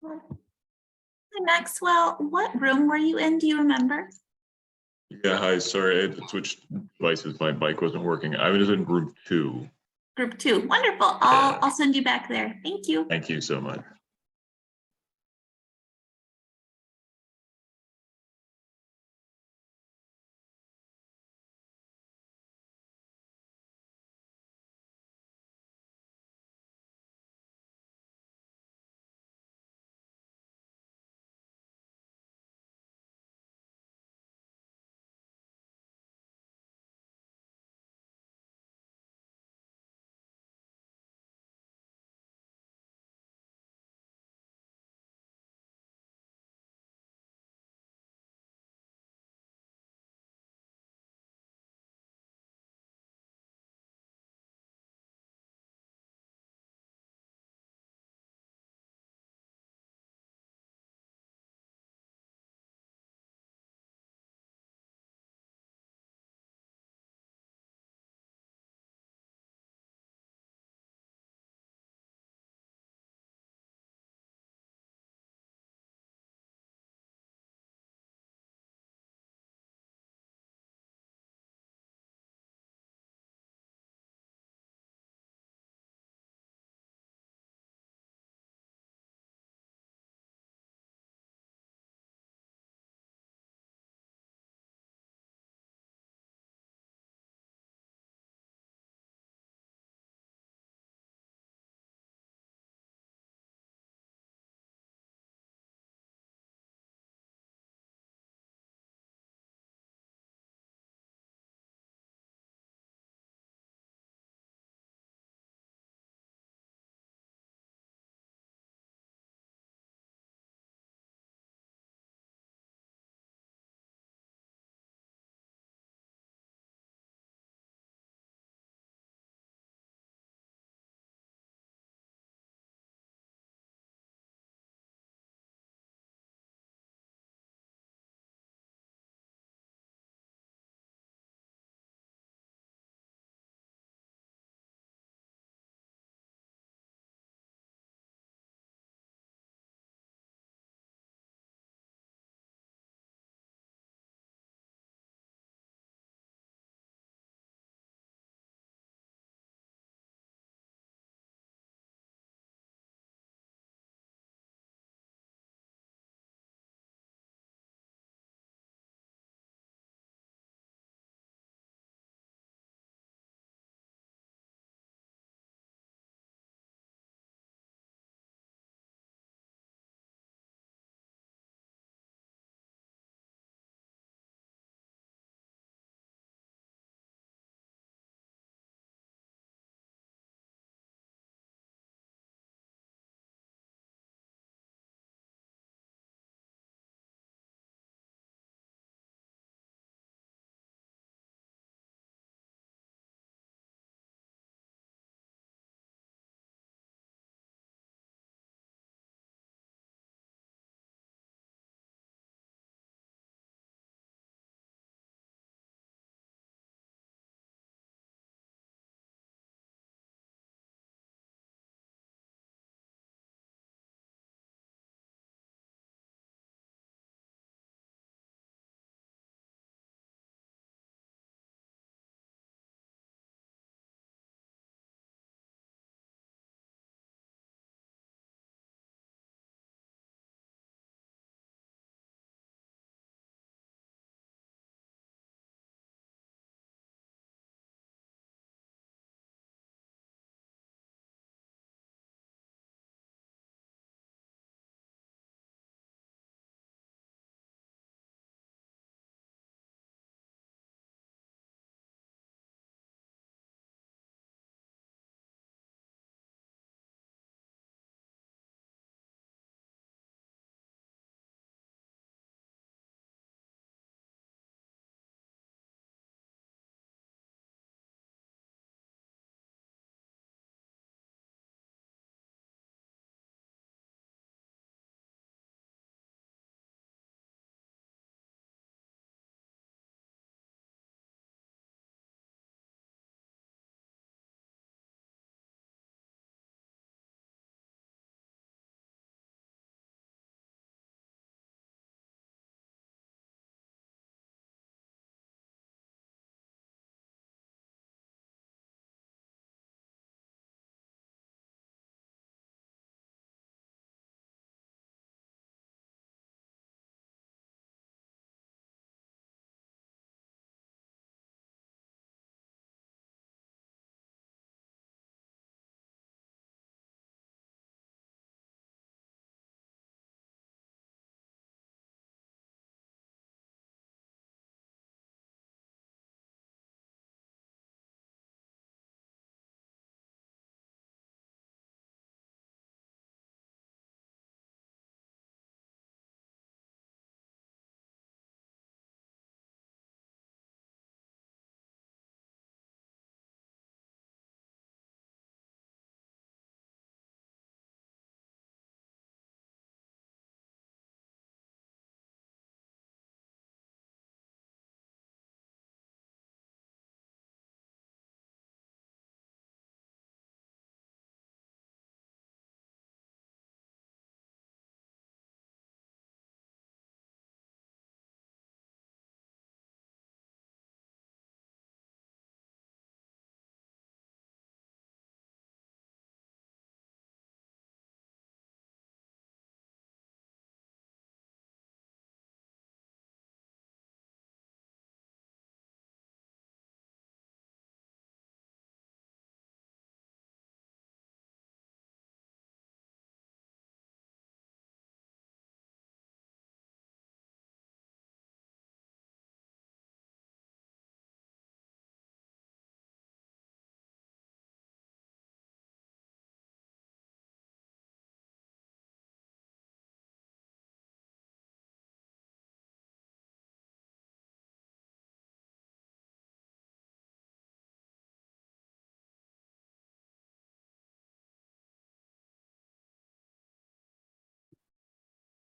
Hi, Maxwell, what room were you in? Do you remember? Yeah, hi, sorry, I had to switch devices. My mic wasn't working. I was in group 2. Group 2. Wonderful. Yeah. I'll send you back there. Thank you. Thank you so much.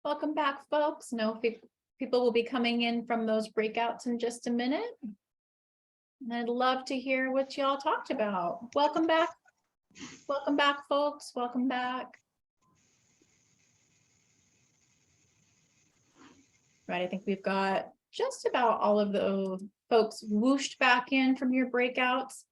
Welcome back, folks. No, people will be coming in from those breakouts in just a minute. And I'd love to hear what y'all talked about. Welcome back. Welcome back, folks. Welcome back. Right, I think we've got just about all of the folks whooshed back in from your breakouts.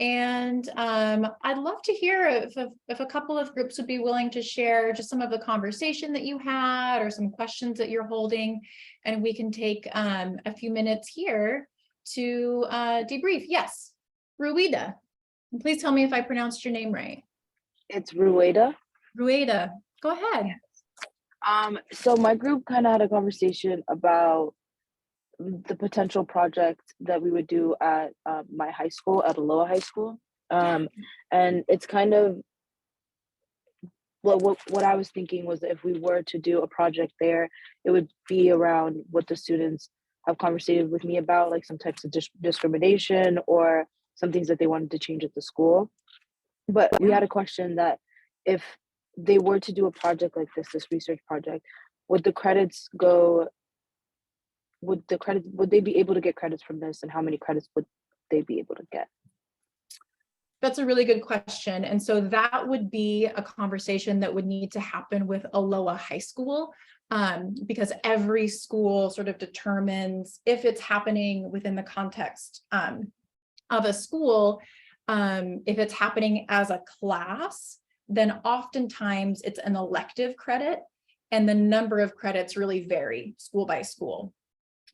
And I'd love to hear if a couple of groups would be willing to share just some of the conversation that you had or some questions that you're holding. And we can take a few minutes here to debrief. Yes, Ruida. Please tell me if I pronounced your name right. It's Rueda. Rueda, go ahead. So my group kind of had a conversation about the potential project that we would do at my high school, at Aloha High School. And it's kind of, well, what I was thinking was that if we were to do a project there, it would be around what the students have conversated with me about, like some types of discrimination or some things that they wanted to change at the school. But we had a question that if they were to do a project like this research project, would the credits go, would they be able to get credits from this, and how many credits would they be able to get? That's a really good question. And so that would be a conversation that would need to happen with Aloha High School, because every school sort of determines if it's happening within the context of a school. If it's happening as a class, then oftentimes it's an elective credit, and the number of credits really vary school by school.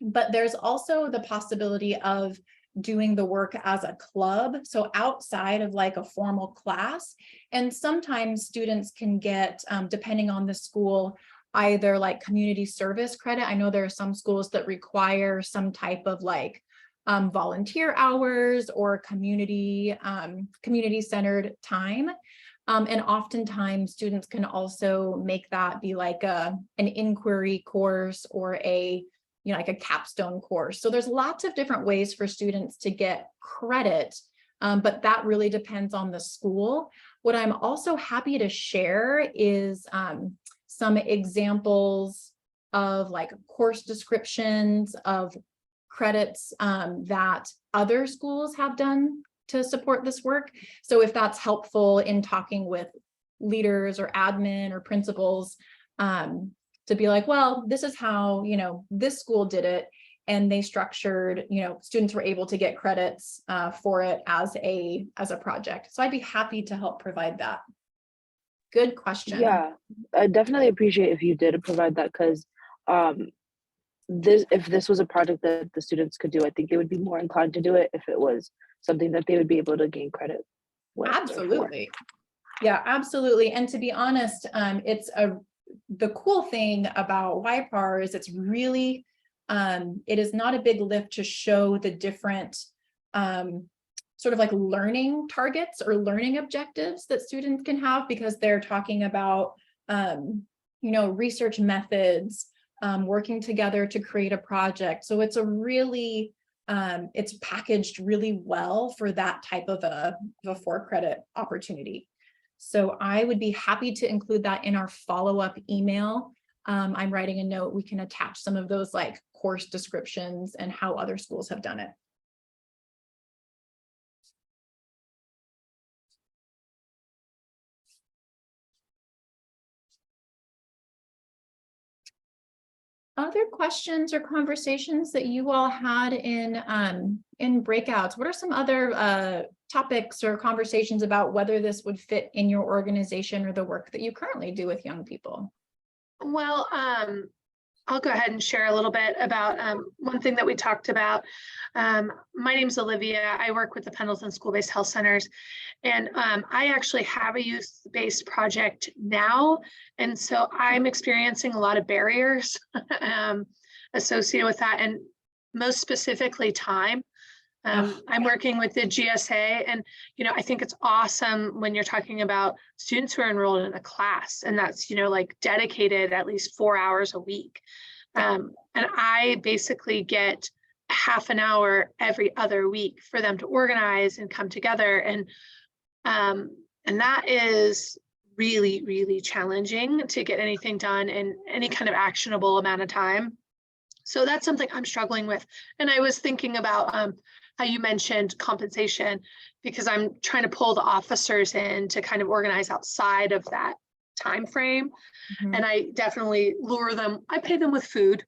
But there's also the possibility of doing the work as a club, so outside of like a formal class. And sometimes students can get, depending on the school, either like community service credit. I know there are some schools that require some type of like volunteer hours or community centered time. And oftentimes students can also make that be like an inquiry course or a, you know, like a capstone course. So there's lots of different ways for students to get credit, but that really depends on the school. What I'm also happy to share is some examples of like course descriptions of credits that other schools have done to support this work. So if that's helpful in talking with leaders or admin or principals, to be like, well, this is how, you know, this school did it, and they structured, you know, students were able to get credits for it as a project. So I'd be happy to help provide that. Good question. Yeah, I definitely appreciate if you did provide that, because if this was a project that the students could do, I think they would be more inclined to do it if it was something that they would be able to gain credit with. Absolutely. Yeah, absolutely. And to be honest, the cool thing about YPAR is it's really, it is not a big lift to show the different sort of like learning targets or learning objectives that students can have, because they're talking about, you know, research methods, working together to create a project. So it's a really, it's packaged really well for that type of a 4-credit opportunity. So I would be happy to include that in our follow-up email. I'm writing a note. We can attach some of those like course descriptions and how other schools have done it. Other questions or conversations that you all had in breakouts? What are some other topics or conversations about whether this would fit in your organization or the work that you currently do with young people? Well, I'll go ahead and share a little bit about one thing that we talked about. My name's Olivia. I work with the Pendleton School-Based Health Centers, and I actually have a youth-based project now. And so I'm experiencing a lot of barriers associated with that, and most specifically time. I'm working with the GSA, and I think it's awesome when you're talking about students who are enrolled in a class, and that's like dedicated at least 4 hours a week. And I basically get half an hour every other week for them to organize and come together, and that is really, really challenging to get anything done in any kind of actionable amount of time. So that's something I'm struggling with. And I was thinking about how you mentioned compensation, because I'm trying to pull the officers in to kind of organize outside of that time frame. Mhm. And I definitely lure them. I pay them with food,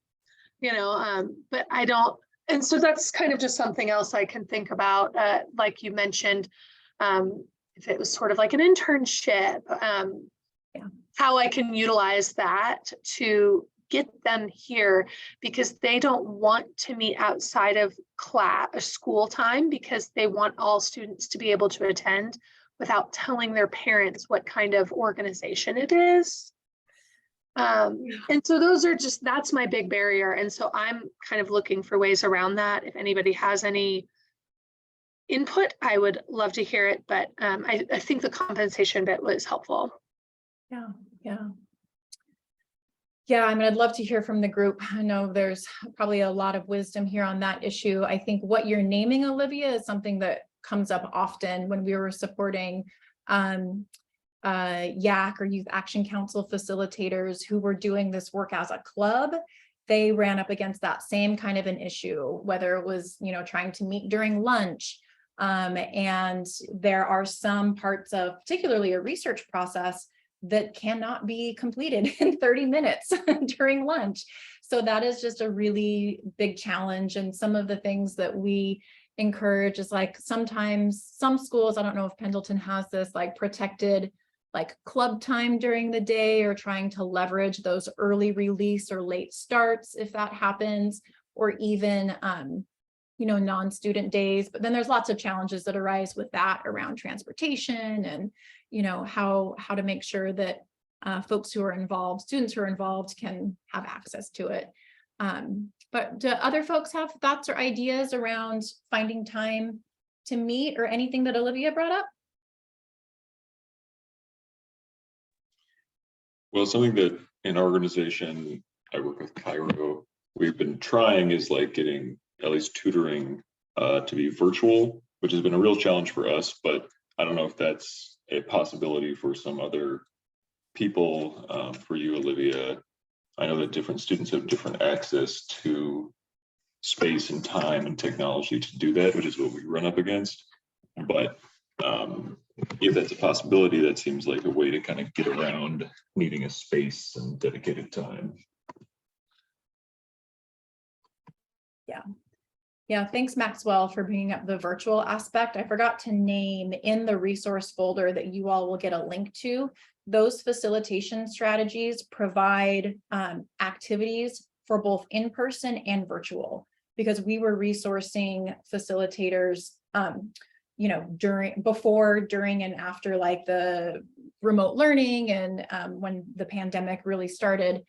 but I don't. And so that's kind of just something else I can think about. Like you mentioned, if it was sort of like an internship, how I can utilize that to get them here, because they don't want to meet outside of school time, because they want all students to be able to attend without telling their parents what kind of organization it is. And so that's my big barrier. And so I'm kind of looking for ways around that. If anybody has any input, I would love to hear it. But I think the compensation bit was helpful. Yeah, I mean, I'd love to hear from the group. I know there's probably a lot of wisdom here on that issue. I think what you're naming, Olivia, is something that comes up often when we were supporting YAC or Youth Action Council facilitators who were doing this work as a club. They ran up against that same kind of an issue, whether it was, trying to meet during lunch. And there are some parts of particularly a research process that cannot be completed in 30 minutes during lunch. So that is just a really big challenge. And some of the things that we encourage is like sometimes some schools, I don't know if Pendleton has this, like protected like club time during the day, or trying to leverage those early release or late starts if that happens, or even non-student days. But then there's lots of challenges that arise with that around transportation and how to make sure that students who are involved can have access to it. But do other folks have thoughts or ideas around finding time to meet, or anything that Olivia brought up? Well, something that in our organization, I work with Cairo, we've been trying is like getting at least tutoring to be virtual, which has been a real challenge for us, but I don't know if that's a possibility for some other people. For you, Olivia, I know that different students have different access to space and time and technology to do that, which is what we run up against. But if that's a possibility, that seems like a way to kind of get around needing a space and dedicated time. Yeah, thanks, Maxwell, for bringing up the virtual aspect. I forgot to name in the resource folder that you all will get a link to. Those facilitation strategies provide activities for both in-person and virtual, because we were resourcing facilitators before, during, and after like the remote learning and when the pandemic really started.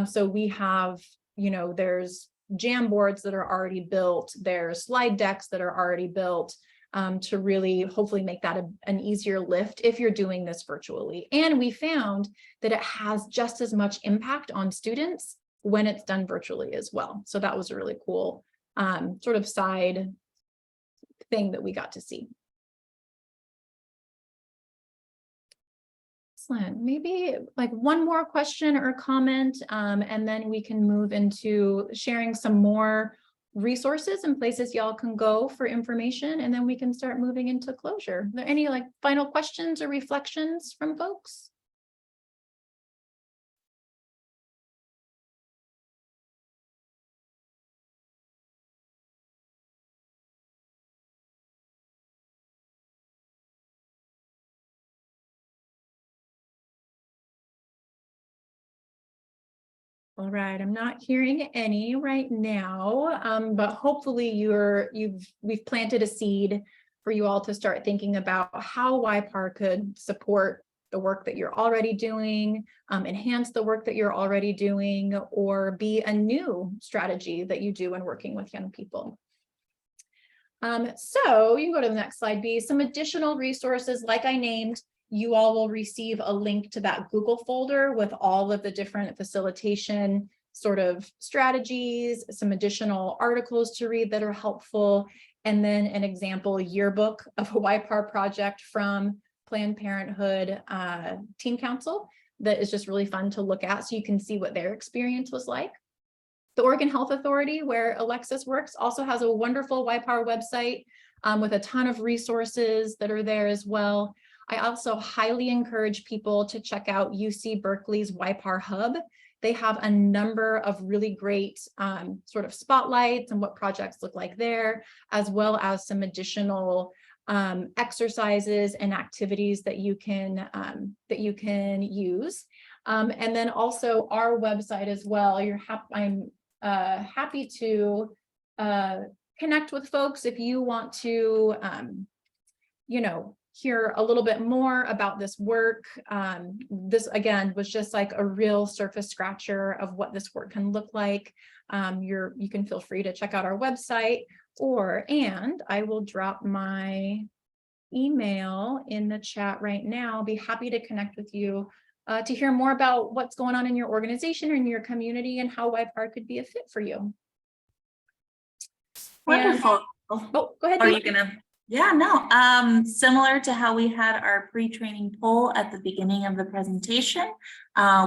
So we have, there's Jamboards that are already built, there's slide decks that are already built to really hopefully make that an easier lift if you're doing this virtually. And we found that it has just as much impact on students when it's done virtually as well. So that was a really cool sort of side thing that we got to see. Excellent. Maybe like one more question or comment, and then we can move into sharing some more resources and places y'all can go for information, and then we can start moving into closure. Are there any like final questions or reflections from folks? All right, I'm not hearing any right now, but hopefully we've planted a seed for you all to start thinking about how YPAR could support the work that you're already doing, enhance the work that you're already doing, or be a new strategy that you do when working with young people. So you can go to the next slide, B. Some additional resources, like I named, you all will receive a link to that Google folder with all of the different facilitation sort of strategies, some additional articles to read that are helpful, and then an example yearbook of a YPAR project from Planned Parenthood Teen Council that is just really fun to look at so you can see what their experience was like. The Oregon Health Authority, where Alexis works, also has a wonderful YPAR website with a ton of resources that are there as well. I also highly encourage people to check out UC Berkeley's YPAR Hub. They have a number of really great sort of spotlights and what projects look like there, as well as some additional exercises and activities that you can use. And then also our website as well. I'm happy to connect with folks if you want to, hear a little bit more about this work. This again was just like a real surface scratcher of what this work can look like. You can feel free to check out our website, and I will drop my email in the chat right now. I'll be happy to connect with you to hear more about what's going on in your organization or in your community and how YPAR could be a fit for you. Wonderful. Oh, go ahead. Are you gonna? Yeah, no. Similar to how we had our pre-training poll at the beginning of the presentation,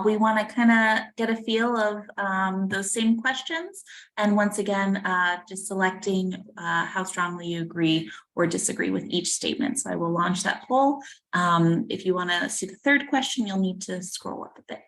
we want to kind of get a feel of those same questions. And once again, just selecting how strongly you agree or disagree with each statement. So I will launch that poll. If you want to see the third question, you'll need to scroll up a bit.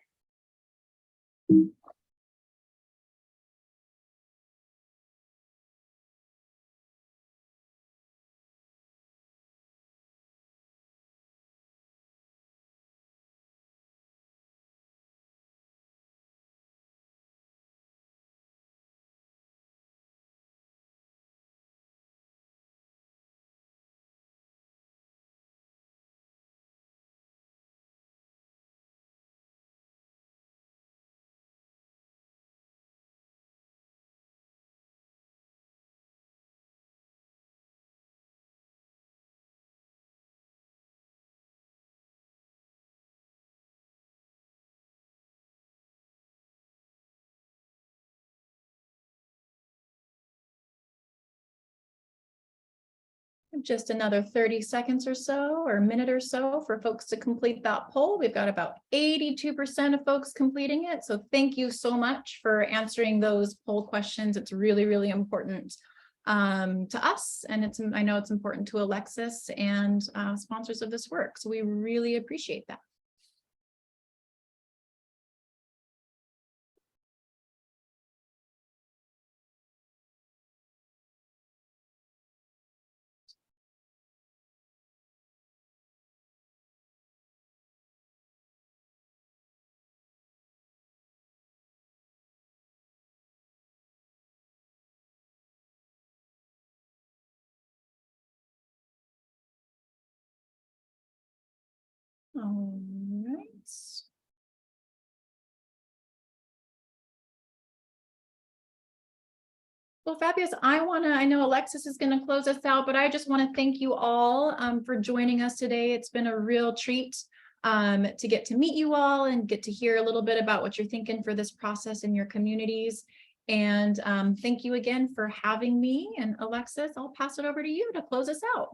Just another 30 seconds or so, or a minute or so for folks to complete that poll. We've got about 82% of folks completing it. So thank you so much for answering those poll questions. It's really, really important to us. And I know it's important to Alexis and sponsors of this work. So we really appreciate that. All right. Well, fabulous. I know Alexis is going to close us out, but I just want to thank you all for joining us today. It's been a real treat to get to meet you all and get to hear a little bit about what you're thinking for this process in your communities. And thank you again for having me. And Alexis, I'll pass it over to you to close us out.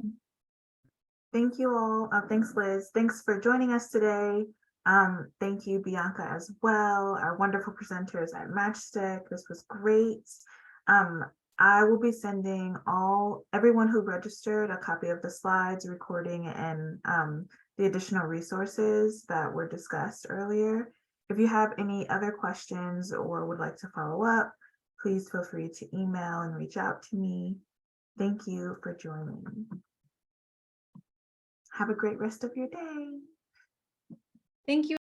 Thank you all. Thanks, Liz. Thanks for joining us today. Thank you, Bianca, as well, our wonderful presenters at Matchstick. This was great. I will be sending everyone who registered a copy of the slides, recording, and the additional resources that were discussed earlier. If you have any other questions or would like to follow up, please feel free to email and reach out to me. Thank you for joining. Have a great rest of your day. Thank you.